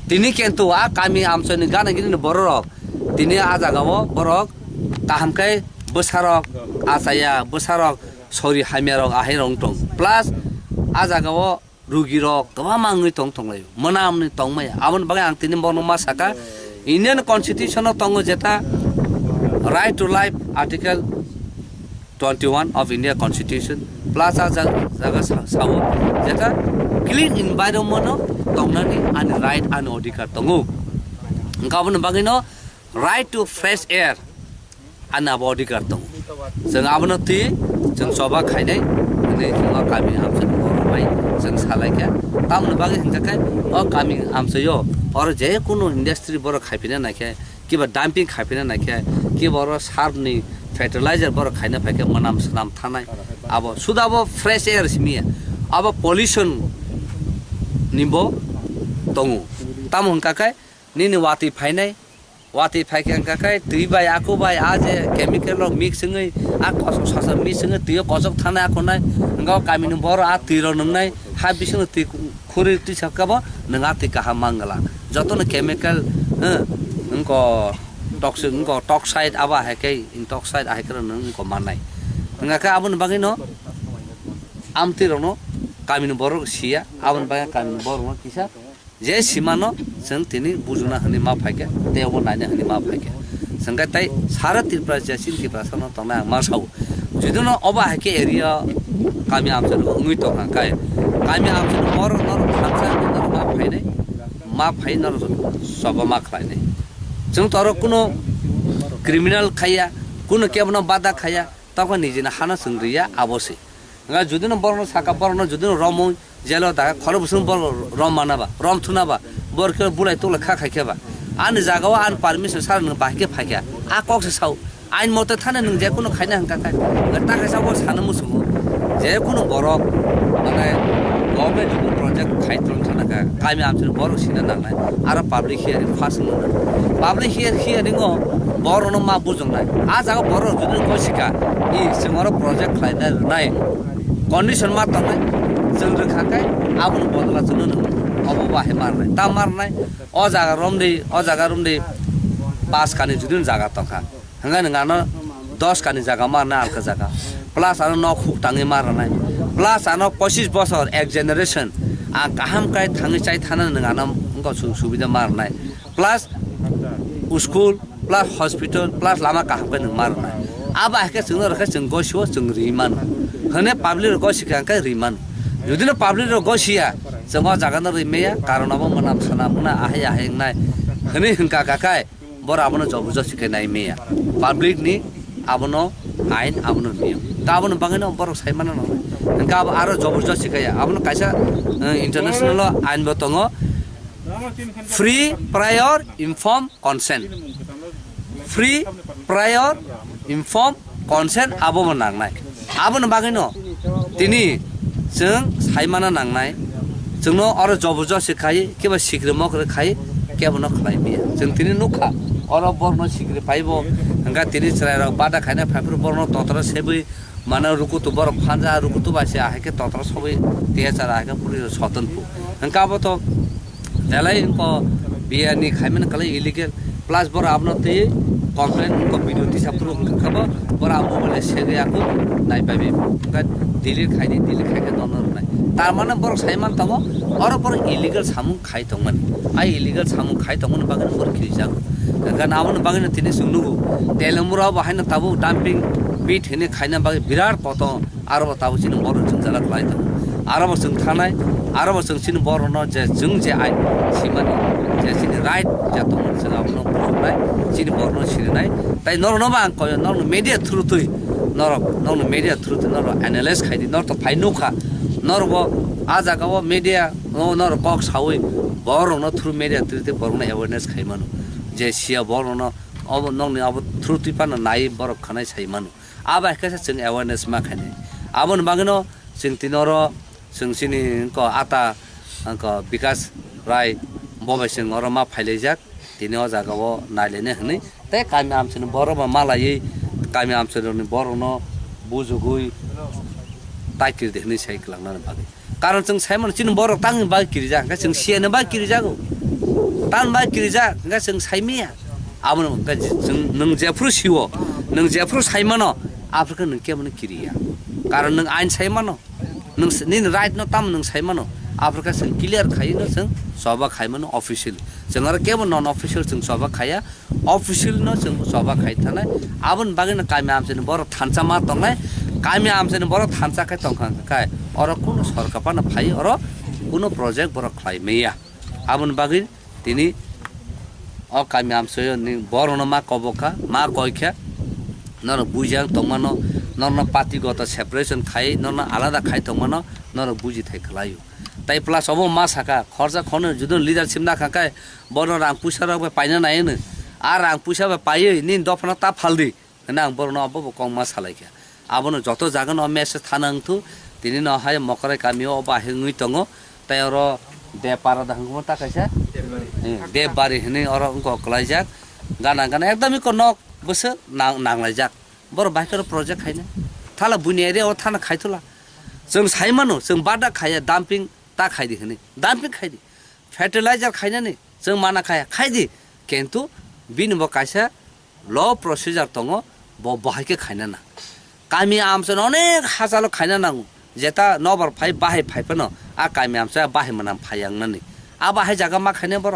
तिनि किन्तु आ कामि आमसनि गानागिनि बररक तिनि आजागावो बरक काहामकै बोसारक आसाया बोसारक सरि हामियारक आहाय रंटं प्लस आजागावो रुगिरक गोबां माङै तंलायो मोनामनि तंमाया आबन बागै आं तिनि बनो मा साका Indian Constitution of Tongo Jeta right to life Article 21 of India Constitution plus jaga sawo jeta clean environment tongnani and right and odikar tongo ngabon bagino right to fresh air and odikar tongo jeng abon ti jeng soba khainai ne jeng kami amsen borai jeng salaikya tamno bagi hingkai o kami amseyo or je kuno industry bor khaipina naikya kiba dumping khaipina naikya ki bor sarni fertilizer bor khaina phake manam sanam thanai abo sudabo fresh air simia abo pollution nimbo tongu tamon kakai nini wati phainai wati phake kakai tui bai aku bai aje chemical mix ngai a koso sasa mix ngai tui kosok thana konai ngau kaminu bor a tiro nai ha bising ti khuri ti sakabo nanga ti kaha mangala jotono chemical ngko toxic ngko toxide aba hakai intoxide ahekra ngko manai ngaka abun bagino amti rono kaminu bor sia abun baga kaminu bor no kisa je simano jeng tini bujuna hani ma phake tebo naina hani ma phake sangkai tai sara tirpra jasin ki prasana tona ma sau judono oba hake area kami amse ngui to kai kami amse bor nor khansa nor ma phaine ma phaine soba ma khlaine jeng toro kuno criminal khaya kuno kebno bada khaya toko nijina hana sungriya abosi nga judino borno saka borno judino romo jelo da khoro busun bor rom manaba rom thunaba bor ke bulai to kha khaikeba an jagawa an permission sar nang bahke phakya a kok se sau ain mote thane nang je kuno khaina hangka kai ta kha sabo sana musumo je kuno borok mane government project khai tron thana ka kami amsin borok sina nang ara public here fast public here ningo borno ma bujong nai a jaga borok judino kosika i singoro project khai nai condition ma tanai jeng rekhakai abun bodla chunu nang obo bahe marnai ta marnai o jaga romde pas kani judin jaga tokha hanga ngano 10 kani jaga marna alka jaga plus ano no khuk tangi marnai plus ano 25 bosor ek generation a kaham kai thangi chai thana ngano ngko subida marnai plus school plus hospital plus lama kaham kai marnai aba ke sungno rakha sunggo sho sungriman hane public ko sikang kai riman judino public ro gosia jengwa jagana rimeya karon abo manam sanamuna ahya hengnai hane hingka kakai bor abono jobujo sikai nai meya public ni abono ain abono niam ta abono bangeno bor saimana no hingka aro jobujo sikai abono kaisa international ain botongo free prior informed consent free prior informed consent abo nangnai abono bangeno tini jeng saimana nangnai jengno aro jobujo sikai kiba sikrimo kre khai kebono khlai me jeng tini nukha aro borno sikri paibo hanga tini chrai bada khaina phapru borno totra sebi mana ruku tu bor phanja ruku tu base aheke totra sobi tia chara aheke puri sotan pu hanga abo to dalai ko biani khaimen kala illegal plus bor abno te complain ko video ti sapru khabo bor abo bole sege aku nai pabe hanga dilir khai donor nai tar mane bor saiman tamo aro bor illegal samung khai tongman ai illegal samung khai tongman bagan bor khijak ga namon bagan tini sungnugu telemura bahaina tabu dumping pit hene khaina bag birar koto aro tabu sin bor jungjala klai ta aro sung thanai aro sung sin bor no je jung je ai simani je sin right ja tong sung abno nai sin bor no sirinai tai nor no bang ko nor media through tui nor media through nor analyze khaidi nor to phainu kha nor bo aja ga media nor kok sawi bor no through media trite bor no awareness khaimanu je sia bor no अब नंगने अब through तिपान नाई बरक खनाय साइमानु अब एकसे जों awareness मा खाने आबन बागनो जों तिनरो जों सिनि को आता अंक विकास राय बबाइसिन अरमा फाइलेजाक तिनि अ जागाव नाइलेने हनै ते कामी आमसिन बरमा मालायै कामी आमसिन बरनो बुजुगुइ ताकिर देखनि साइक लांनानै बागै कारण जों साइमन सिन बरक तां बा किरिजा जों सियानो बा किरिजागौ तान बा किरिजा जों साइमिया आबन नों जेफ्रु सिवो नों जेफ्रु साइमानो आफ्रिका नों केमन किरिया कारण नों आइन साइमानो नों निन राइट न ताम नों साइमानो आफोरखौ जों क्लियार खायो जों सबा खायोमोन अफिसियल जों आरो केवल नन अफिसियल जों सबा खाया अफिसियल जों सबा खाय थानाय आबन बागैनो कामी आमसेन बर थानसा मा दंनाय कामी आमसेन बर थानसा खाय तंखाय और कुन सरकार पान फाय और कुन प्रोजेक्ट बर खाय मैया आबन बागै तिनी अ कामी आमसे नि बरन मा कबका मा कयखा नर बुझां तंमानो नन पार्टीगत सेपारेशन खाय नन आलादा खाय तंमानो नर बुझि थाय खलायो ताई प्लस अब मा साका खर्चा खनो जुदन लिडरशिप ना खाकाय बरन रां पुसा रबे पाइना नायनो आ रां पुसा बे पायो नि दफना ता फालदि ना बरन अब कम मा सालायखा आबनो जत जागन अ मेसेज थानांथु तिनि न हाय मकरे कामियो अबा हेङै तंगो ताई अर दे पारा दांगो ता कैसा दे बारि हने अर उनको कलाइजाक गाना गाना एकदमै को नक बस नांलायजाक बर बाइकर प्रोजेक्ट खायना थाला बुनियादे अ थाना खायथला जों साइमानो जों बादा खाया डाम्पिं ता खायदि हने डाम्पिं खायदि फर्टिलाइजार खायनानै जों माना खाया खायदि किन्तु बिनबो कायसा ल प्रोसिजर दङ ब बाहायके खायना ना कामी आमसन अनेक हाजालो खायना नांगौ जेता नबर फाइ बाहाय फाइपनो आ कामी आमसा बाहाय मनाम फायांगनानै आ बाहाय जागा मा खायना बर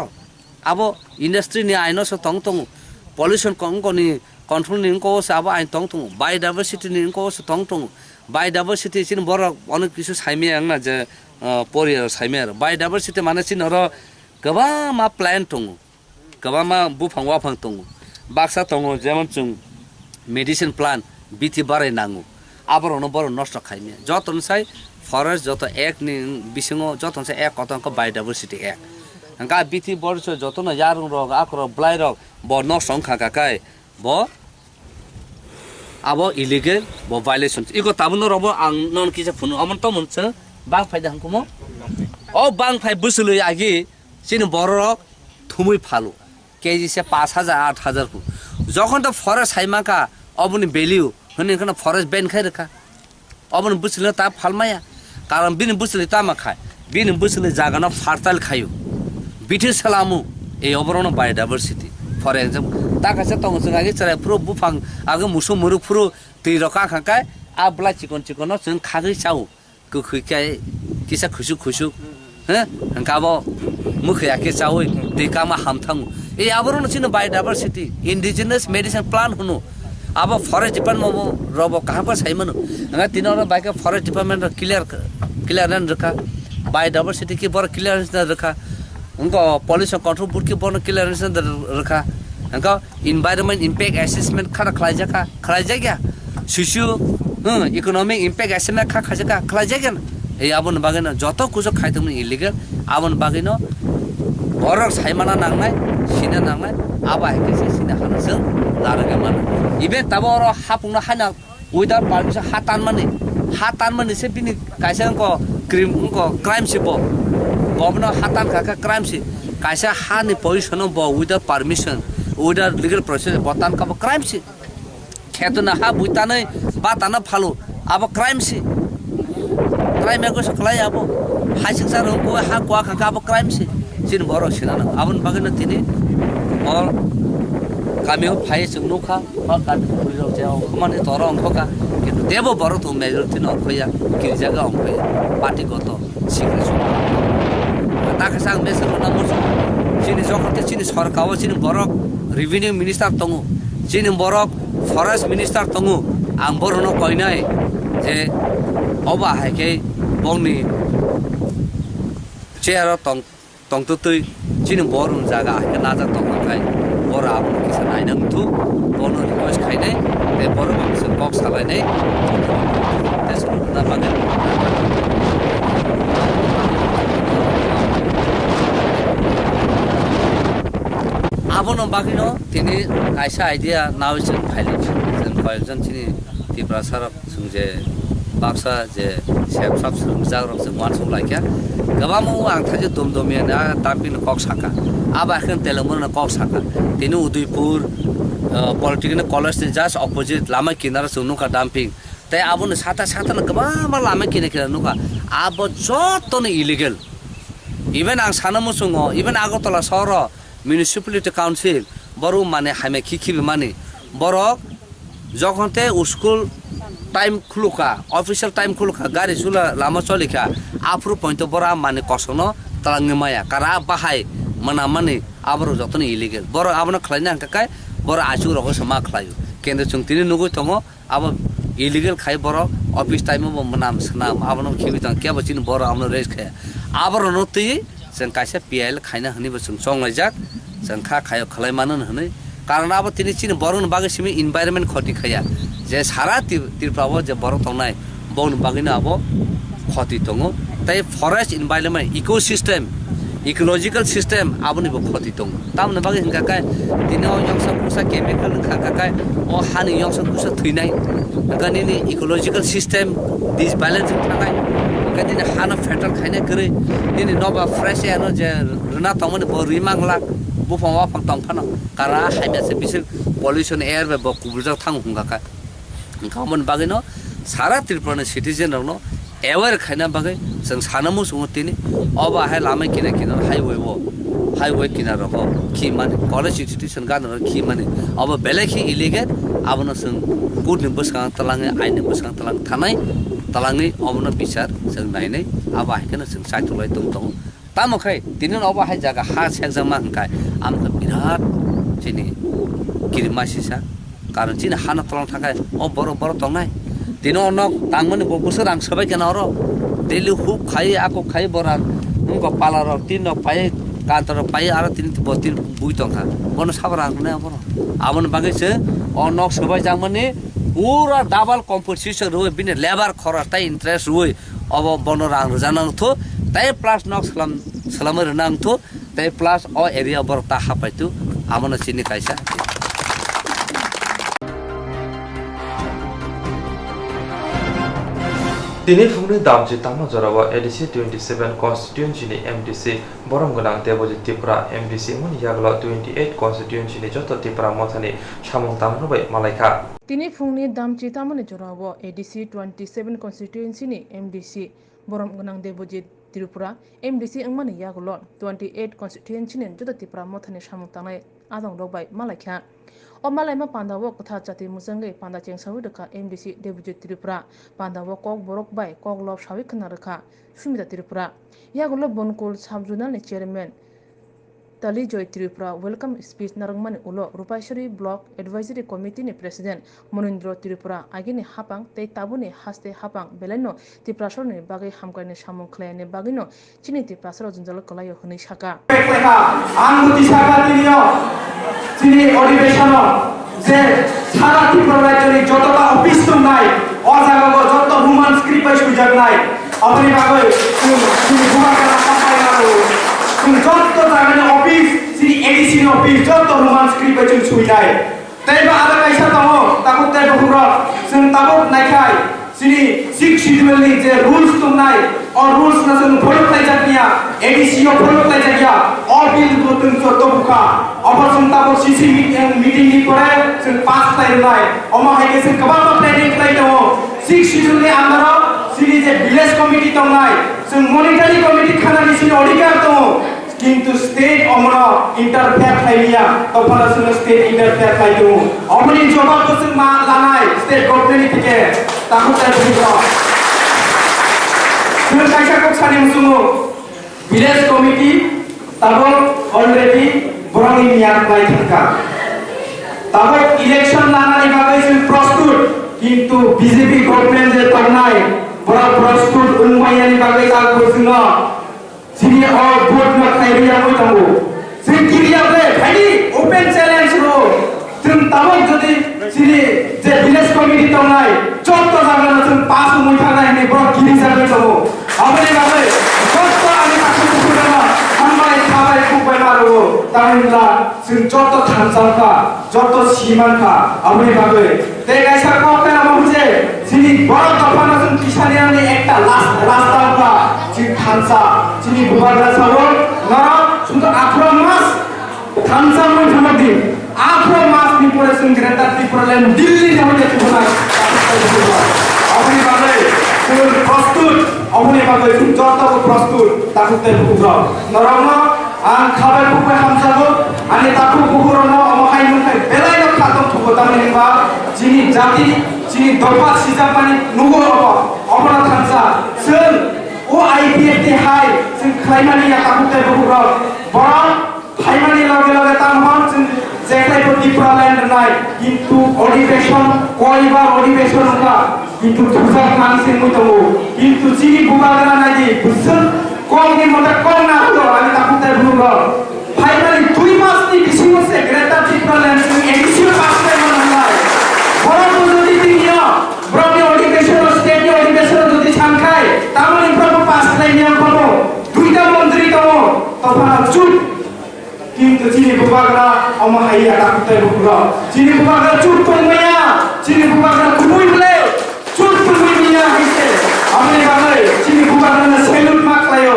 आबो इंडस्ट्री नि आइनसो तंग तंग पॉल्यूशन कंगनि कंट्रोल नि को साबो आइन तंग तंग बायोडाइवर्सिटी नि को तंग तंग बायोडाइवर्सिटी सिन बर अनेक किसु साइमे आंना जे परियर साइमे बायोडाइवर्सिटी माने सिन र गोबा मा प्लान तंग गोबा मा बुफां वाफां तंग बाक्सा तंग जेमन जों मेडिसिन प्लान बिथि बाराय नांगौ आबरनो बर नष्ट खाइमे जतन साइ फरेस्ट जत एक नि बिसिङो जतन साइ एक कतंक बायोडाइवर्सिटी एक हंगा बिथि बर्ष जतन यारु रग आक्रो ब्लाइ रग ब नष्ट खाकाय ब अब इलिगल ब भाइलेसन इको ताबनो रब आं नन किसे फुनु अमन त मुनछ बां फाइदा हंको म ओ बां फाइ बुसुलै आगि सिन बरक थुमै फालु केजी से 5000 8000 को যখন তো ফরেস্ট হাইমাকা অবনি ভ্যালু হনে কোন ফরেস্ট বেন খাই রাখা অবনি বুসলে তা ফালমায়া কারণ বিন বুসলে তা মা খায় বিন বুসলে জাগানো ফার্টাইল খায়ু বিঠি সালামু এই অবরণ বায়োডাইভার্সিটি ফর एग्जांपल ता कासे तंग जों आगे चराय प्रो बुफां आगे मुसु मुरु फ्रु दै रका खाकाय आब्ला चिकन चिकन जों खागै चाउ गोखैखाय किसा खुसु खुसु ह हंकाबो मुखयाके चाउ दै कामा हामथां ए आबरन सिन बायोडाइवर्सिटी इंडिजिनस मेडिसिन प्लान हुनु अब फरेस्ट डिपार्टमेंट मो रब कहां पर साइमन हंगा तिनर बाइक फरेस्ट डिपार्टमेंट क्लियर रन रखा बायोडाइवर्सिटी की बर क्लियरेंस रखा उनको पॉल्यूशन कंट्रोल बोर्ड की बर क्लियरेंस रखा हंगा एनवायरनमेंट इंपैक्ट असेसमेंट खरा खलाइजा गया सुसु इकोनॉमिक इंपैक्ट असेसमेंट खाजाका खलाइजा गया ए आबन बागैनो जतो कुजो खायदोंमोन इलिगल आबन बागैनो बरक साइमाना नांनाय सिना नांनाय आबा हेकेसे सिना खाना जों लारगे मान इबे ताबो र हापुंना हाना उइदार पारमिशन हातान माने से बिनि कायसा को क्राइम सिबो गबनो हातान काका क्राइम सि कायसा हानि पोजिशन ब उइदार परमिशन उइदार लीगल प्रोसेस बतान का क्राइम सि खेतना हा बुइतानै बाताना फालु अब क्राइम सि क्राइम को सकलाय अब हासिंसा रंको हा क्वा काका अब क्राइम सि जिन बर सिना आबन बागैनो तिनि और कामियो फाइ जोंनोखा बा कामि पुलिस जे खमाने तर अंखका किन्तु देबो बर तो मेजरिटी न खया किरजागा अंखया पार्टीगत सिग्रेसन ताकासा मेसेज न मस सिनि जखते सिनि सरकाव सिनि बरक रेभिनिउ मिनिस्टार तंगु सिनि बरक फरेस्ट मिनिस्टार तंगु आं बरनो कइनाय जे अबा हायके बंनि चेयार तंतुतै सिनि बरन जागा हायके नाजा तंखाय बर आबो किसा नायनांथु बनो रिक्वेस्ट खायनाय बे बर बांसो बक्स सालायनाय देसनो ना बागे आबनो बागिनो तिनि कायसा आइडिया नावजों फाइलिंजों जों कयजन तिनि तिब्रा सारक जों जे बाक्सा जे सेबसाब जाग्रब जों वानसौ लायखा गोबां आं थाजे दमदमियाना दापिन कक साका आबाखन तेलंगन कक साका तिनि उदयपुर पॉलिटिकल कॉलेज नि जस्ट अपोजिट लामा किनारा सुनुका डाम्पिंग ताई आबनो साता गोबां लामा किनारा नुका आबो जतनो इलिगल इवन आं सानमो सुङो इवन आगरतला सहर म्युनिसिपालिटी काउन्सिल बरु माने हामे खिखिबे माने बरक जखनते स्कुल टाइम खुलुका ऑफिशियल टाइम खुलुका गाड़ी चुला Lama चलिका afro point bora mane kosono talang maya kara bahai mana mane abro jotoni illegal bora abna khlaina hangkai bora achu rogo sama khlayo kendre chungtini nugo tongo abo illegal khai bora office time mo manam snam abno khibi tang kya bachin bora amno race khaya abro noti जों कायसे PL खायना हनिबो जों संलायजाक जों खा खायो खलाय मानन हनै कारण अब तिनि चिन बरन बागे सिमी एनवायरनमेंट खति खाया जे सारा तिरफ्राबो जे बर तंनाय बन बागैनो अब खति दङो ताय फरेस्ट एनवायरनमेंट इकोसिस्टेम इकोलॉजिकल सिस्टम आबनि बो खति दङ तामने बागे हंगा काय तिनो यंगसा कुसा केमिकल खाका काय ओ हानि यंगसा कुसा थैनाय गानिनि इकोलॉजिकल सिस्टम दिस बैलेंस थानाय कदिन हाना फेटर खायना करे दिनै नबा फ्रेश एयार जे रुना तमने बरि मांगला बुफावा फां तंफाना कारा हायमेसे बिसोर पॉल्यूशन एयार बे बकुबुजा थां हुंगाका गामन बागैनो सारा त्रिपुरा सिटीजन रनो एवेर खायना बागै जों सानमु सुंगतिनि अबा हाय लामे किना किना हाईवे किना रहो खि माने कलेज इंस्टीट्यूशन गानो खि माने अब बेलेखि इलीगल आबनो जों गुडनि बसखां तलाङै आइनि बसखां तलां थानाय तलाङै अबनो बिचार जों नायनै आबा हायखनो जों सायथलाय दं तामखै दिनै अबा हाय जागा हा सेक्जामा हंखाय आमखो बिराद चिनि गिरिमासिसा कारण चिनि हाना तलां थाखाय अ बर तंनाय दिनै अनक तांमोन बबुसो रां सबाय केनारो दिल्ली हुब खाय आको खाय बरा उनको पालार तीन पाए कांतर पाए आरो तीन बतिन बुइ तंखा बन साबरा ने बन आबन बागैसो अनक सबाय जामनि पूरा डाबल कम्पिटिशन रुय बिने लेबर खरस ताय इंटरेस्ट रुय अब बन रां रजानांथो ताय प्लस नक सलाम रनांथो ताय प्लस अ एरिया बर ता हापायतु आमन चिनि कायसा Tini fungni damji tama jorawa ADC 27 constituency ni MDC boromgonang debojit Tripura MDC mun yaglo 28 constituency ni joto Tripura mothani samung tamrubai malaika Tini fungni damji tama ni jorawa ADC 27 constituency ni MDC boromgonang debojit Tripura MDC angmani yaglo 28 constituency ni joto Tripura mothani samung tanai adong robai malaika O malaima pandawo Kokchati musangai panda chengsawi deka MDC debujit Tripura pandawo Kokborok bai Koklop sawi khna rekha sumita Tripura yagulo bonkul subjunal ni chairman Tali Joy Tripura welcome speech narangmani ulo Rupaishari block advisory committee ni president Monindro Tripura agini hapang tei tabuni haste hapang beleno Tripura sorni bagai hamkaini samung khlayani bagino chini Tripura soro junjal kolayo huni saka আঙ্গুতি সাকাতিনিও যিনি অধিবেশন যে সারা ত্রিপুরা রাজ্যের যতটা office নাই অজাগব যত human script সুযোগ নাই আপনি ভাবে তিনি ঘুমাকানা কাপাই নাও তুমি যত জায়গায় অফিস যিনি এডিসি অফিস যত হুমান স্ক্রিপ্ট সুবিধা তাইবা আদা কাইসা দङ তাকো তাই বহুরা जों তাবো নাইখাই যিনি 6 শিডিউলनि যে রুলস দंनाय और रूल्स ना जों फलो खालायजानिया एडिसि आव फलो खालायजानिया अल बिल जों जत बुखा अब जों ताबो सीसी मीटिंग नि परे जों पास खालायनाय अमा हायके जों गोबां प्लेनिं खालाय दङ 6 शिडिउलनि आन्दाराव सिनि जे विलेज कमिटि दंनाय जों मनिटरिं कमिटि खानानि सिनि अधिकार दङ किन्तु स्टेट अमरा इंटरफेयर खालायनिया तफाना जों स्टेट इंटरफेयर खालायदो अमनि जवाबखौ जों मा लानाय स्टेट गभर्नमेन्टनि थिके ताकु ताय बुझो जों कायसा कक्सानि मुसुमु विलेज कमिटि ताबो अलरेडी बरंनि मियार बाय थांका ताबो इलेक्शन लानानै बागै जों प्रस्तुत किन्तु बीजेपी गभर्नमेन्ट जे तंनाय बरा प्रस्तुत उनमायानि बागै आगो जोङो सिनि अ भोट मा खायरिया होय दंगो जों गिरियाबे फाइनि ओपन चैलेंज रो जों ताबो जदि सिनि जे विलेज कमिटि तंनाय जत जागोन जों पास मुइ थानाय नि बर गिरि जागोन दंगो आबे बागै जत आनि ताखु खुदाना हामबाय थाबाय खुबाय मारो तामिला जों जत थानसाखा जत सिमानखा आबे बागै ते गायसा ककना महुजे सिनि बर दफाना जों किसानियानि एकटा रास्ता जों थानसा सिनि बुबारना सावो ना सुंद 18 मास थानसा मुइ थामदि 18 मास नि परे जों ग्रेटार त्रिपुरालेन दिल्ली जाहैते थुना आबे बागै जों प्रस्तुत अबनि बागै जों जत प्रस्तुत ताकुते बुग्र नरम आं खाबाय खुबाय हामसागो आनि ताकु बुहुरनो अमहाय मुखाय बेलाय खातम थुगतानि बा जिनि जाति जिनि दफा सिजापानि नुगो अबना थानसा जों ও আইপিএফ তে হাই जों खालामनानै याताखुते बुहुराव बरं फाइमानि लगे लगे तामहन जों जेखायफोर दिप्रालेन्ड नाय किन्तु अधिवेशन कयबार अधिवेशन का किन्तु दुजार मानसिन मुइतंगो किन्तु जिनि बुगागरा नायदि बुसुन कमनि मते कम ना हलो आनि ताखुते बुहुराव फाइमानि 2 मासनि बिसिमसे ग्रेटार दिप्रालेन्ड जों एडिसियन पासले मोननाय बरं যদি তিনিও ব্রহ্মী অধিবেশন স্টেটনি অধিবেশন যদি সাংখায় তাহলে প্রভু পাসলে নিয়ম পাবো দুইটা মন্ত্রী দङ তখন চুপ কিন্তু চিনি বুবাগরা অমহাইয়া ডাকতে বুকুরা চিনি বুবাগরা চুপ তংমায়া চিনি বুবাগরা খুবই বলে চুপ তুই মিয়া হইছে আমনে বাগাই চিনি বুবাগরা সেলুট মাকলায়ো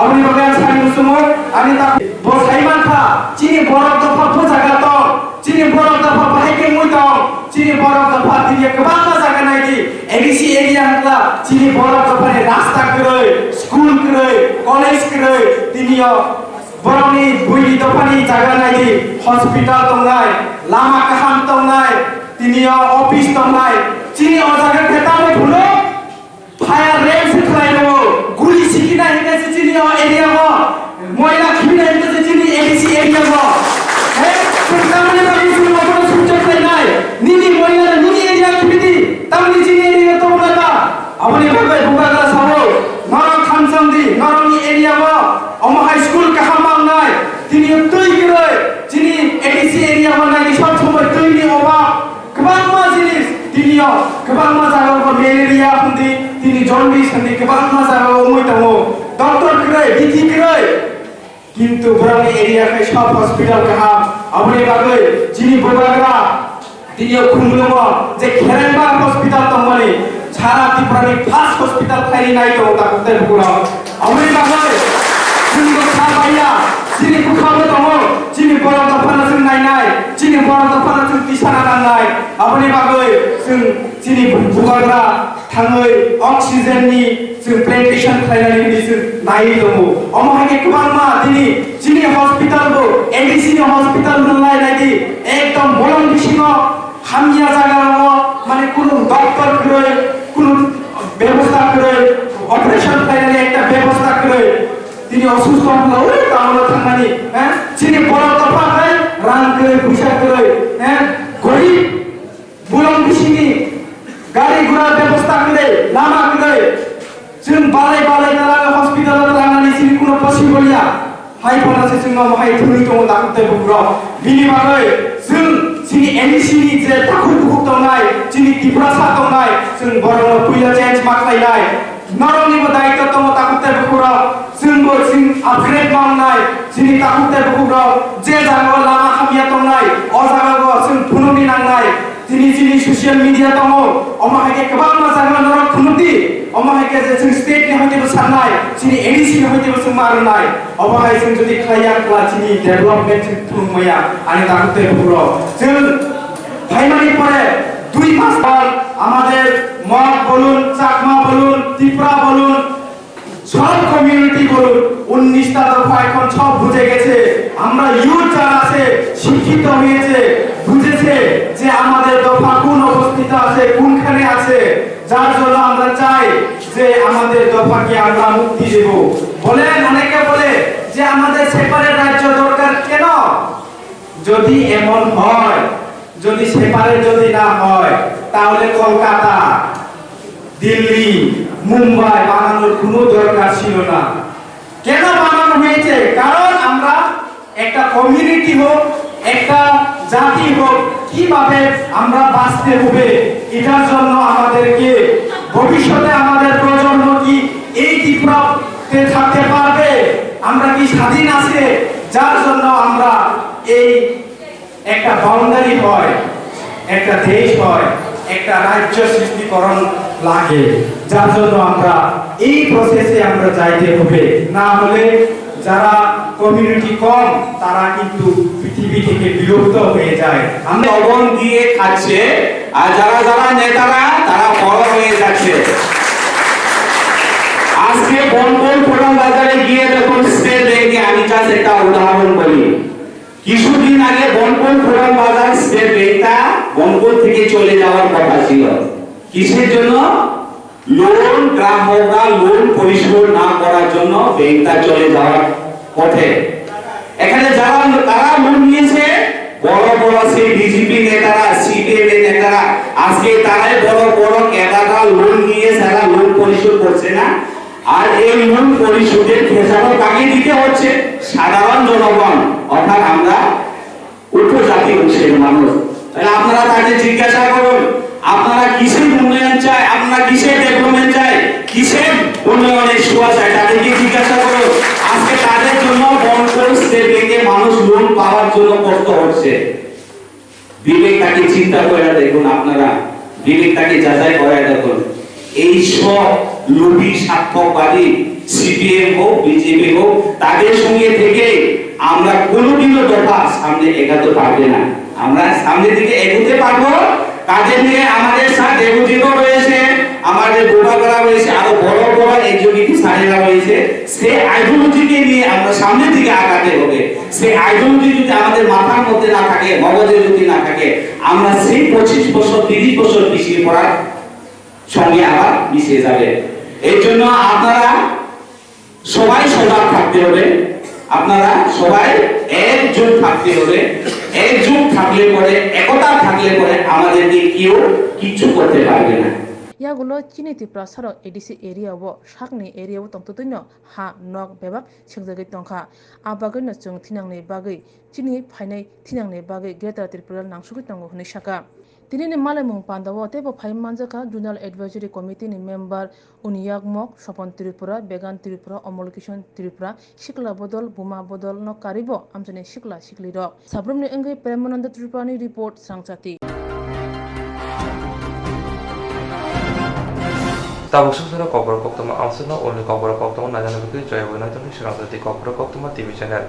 আমনে বাগাই সাইনু সুমো আনি তা বসাইমানখা চিনি বরক দফা জায়গা তো চিনি বরক দফা বাহাইকে মুই দं চিনি বরক দফা দিকে गोबां जायगा नायदि एडिसि एरिया हला चिनि बरक दफानि रास्ता गरै स्कुल गरै कलेज गरै दिनियो बरंनि बुइनि दफानि जायगा नायदि हस्पिटाल दंनाय लामा काहाम दंनाय दिनियो अफिस दंनाय चिनि अ जायगा खेतामै भुलो फायर रेम सिखलायनो गुली सिकिना हिनेसे चिनियो एरिया म महिला खिना हिनेसे चिनि एडिसि एरिया म हे तामने बाबु सुनो मको सुचक नाय निनि महिला निनि एरिया खिबिदि तामनि चिनि एरिया तो बोलाबा आबनि बागै बुगागरा साबो नरम खामसामदि नरमनि एरिया म अम हाई स्कुल काहामांनाय दिनि तै गरै चिनि एडिसि एरिया म नायनि सब समय तैनि अभाब गोबां मा जिनिस दिनियो गोबां मा जागाव मेलेरिया हुन्दि दिनि जन्डिस हुन्दि गोबां मा जागाव मै दङ डक्टर गरै बिथि गरै किन्तु बरंनि एरिया खाय सब हस्पिटाल काहाम आबनि बागै चिनि बुगागरा दिनियो खुंलुङ जे खेरेंबा हस्पिटाल दंमोन सारा त्रिपुरानि फार्स्ट हस्पिटाल खायनाय दं ताकुते बुकुराव आबनि बागै जोंबो खाबाया चिनि बुखाबो दङ चिनि बरक दफाना जों नायनाय चिनि बरक दफाना जों किसाना नांनाय आबनि बागै जों चिनि बुगाग्रा थाङै अक्सिजेननि जों प्लेन्टेसन खालायनानै जों नायै दङ अमहायके गोबां मा दिनि चिनि हस्पिटालबो एडिसिनि हस्पिटाल नायनायदि एकदम बलं बिसिङाव हामिया जायगा दङ माने কোনো डक्टर गरै কোনো ব্যবস্থা गरै অপারেশন खालायनानै একটা ব্যবস্থা गरै তিনি অসুস্থ হলো তাহলে থানানি হ্যাঁ চিনি বড় দফা হয় রান করে পয়সা করে হ্যাঁ গরিব বুলং বিসিনি গাড়ি ঘোড়া ব্যবস্থা করে লামা করে जों बालाय बालाय नाला हस्पिटालाव लांनानै चिनि কোনো पसिबलिया हाय फनासे जों हाय थुनि दङ दाखुते बुकुराव बिनि बागै जों चिनि एमसिनि जे थाखु बुकुक दंनाय चिनि दिप्रासा दंनाय जों बरं फैला चेन्ज माखायनाय नरमनिबो दायित्व दङ ताकुते बुकुराव जोंबो जों आपग्रेड मावनाय चिनि ताकुते बुकुराव जे जागाव लामा खामिया दंनाय अ जागाव जों फुनुनि नांनाय चिनि ससियेल मिडिया दङ अमाहायके गोबां मा जागा नरक खुनुति अमाहायके जे जों स्टेटनि हयतेबो साननाय चिनि एडिसिनि हयतेबो जों मारनाय अमाहाय जों जुदि खाया क्ला चिनि डेभलपमेन्ट जों थुंमया आनि ताकुते बुकुराव जों फाइनाली परे 2 मास পর আমাদের মগ বলুন চাকমা বলুন ত্রিপুরা বলুন সব কমিউনিটি বলুন 19টা দফা এখন সব বুঝে গেছে আমরা ইউথ যারা আছে শিক্ষিত হয়েছে বুঝেছে যে আমাদের দফা কোন অবস্থিত আছে কোনখানে আছে যার জন্য আমরা চাই যে আমাদের দফাকে আমরা মুক্তি দেব বলেন অনেকে বলে যে আমাদের সেপারেট রাজ্য দরকার কেন যদি এমন হয় যদি সেপারেট যদি না হয় তাহলে কলকাতা দিল্লি মুম্বাই বানানোর কোনো দরকার ছিল না কেন বানানো হয়েছে কারণ আমরা একটা কমিউনিটি হোক একটা জাতি হোক কিভাবে আমরা বাঁচতে হবে এটার জন্য আমাদেরকে ভবিষ্যতে আমাদের প্রজন্ম কি এই ত্রিপুরাতে থাকতে পারবে আমরা কি স্বাধীন আছে যার জন্য আমরা এই একটা বাউন্ডারি হয় একটা দেশ হয় একটা রাজ্য সৃষ্টিকরণ লাগে যার জন্য আমরা এই প্রসেসে আমরা যাইতে হবে না হলে যারা কমিউনিটি কম তারা কিন্তু পৃথিবী থেকে বিলুপ্ত হয়ে যায় আমরা লবণ দিয়ে খাচ্ছে আর যারা যারা নেতারা তারা বড় হয়ে যাচ্ছে আজকে বনবন প্রধান বাজারে গিয়ে দেখুন স্টেট ব্যাংকে আমি জাস্ট একটা উদাহরণ বলি কিছুদিন আগে বনবন প্রধান বাজার স্টেট ব্যাংকটা বনবন থেকে চলে যাওয়ার কথা ছিল কিসের জন্য লোন গ্রাহকরা লোন পরিশোধ না করার জন্য ব্যাংকটা চলে যাওয়ার পথে। এখানে যারা লোন নিয়েছে বড় বড় সেই বিজেপি নেতারা, সিপিএম এর নেতারা, আজকে তারাই বড় বড় ক্যাডাররা লোন নিয়ে সারা লোন পরিশোধ করছে না। আর এই লোন পরিশোধের খেসারত কাকে দিতে হচ্ছে? সাধারণ জনগণ, অর্থাৎ আমরা উপজাতি অংশের মানুষ। তাহলে আপনারা তাকে জিজ্ঞাসা করুন, আপনারা কিসের উন্নয়ন চায়, আপনারা কিসের ডেভেলপমেন্ট চায়, কিসের উন্নয়নের সুয়া চায়, তাদেরকে জিজ্ঞাসা করুন। আজকে তাদের জন্য বনকর স্টেট ব্যাংকে মানুষ লোন পাওয়ার জন্য কষ্ট হচ্ছে। বিবেকটাকে চিন্তা করে দেখুন, আপনারা বিবেকটাকে যাচাই করে দেখুন। এই সব লোভী স্বার্থবাদী সিপিএম হোক বিজেপি হোক, তাদের সঙ্গে থেকে আমরা কোনোদিনও দফা সামনে এগাতে পারবে না। আমরা সামনে দিকে এগোতে পারবো কাজের নিয়ে আমাদের সাথে দেবজিৎ রয়েছে, আমাদের গোপালরা রয়েছে, আরো বড় বড় এক্সিকিউটিভ স্যারেরা রয়েছে। সেই আইডিওলজিকে নিয়ে আমরা সামনের দিকে আগাতে হবে। সেই আইডিওলজি যদি আমাদের মাথার মধ্যে না থাকে, মগজে যদি না থাকে, আমরা সেই 25 বছর 30 বছর পিছিয়ে পড়ার সঙ্গে আবার মিশে যাবে। এই জন্য আপনারা সবাই সজাগ থাকতে হবে, আপনারা সবাই একজোট থাকতে হবে। একজোট থাকলে পরে, একতা থাকলে পরে আমাদেরকে কেউ কিছু করতে পারবে না। ইয়াগুলো চিনি ত্রিপুরা সার এডিসি এরিয়াও সাকনি এরিয়াও তংততৈন হা নক বেবাক সেংজাগै তংখা আবাগैनो जों थिनांनि बागै चिनि फाइनाय थिनांनि बागै ग्रेटर त्रिपुरा नांसुगै तंगो हनै साका तिनिनि मालायमुं पान्दावो तेबो फाइ मानजाका जुनाल एडभाइजरी कमिटी नि मेम्बार उनियागमक सपन त्रिपुरा बेगान त्रिपुरा अमल किशन त्रिपुरा सिकला बदल बुमा बदल न कारिबो आमजने सिकला सिकली रक साब्रमनि अंगै प्रेमानंद त्रिपुरानि रिपोर्ट स्रांचाति Tabuk susara Kokborok Koktwma Amsuna Only Kokborok Koktwma Najana Bukit Joy Winatoni Swrangchati Kokborok Koktwma TV channel.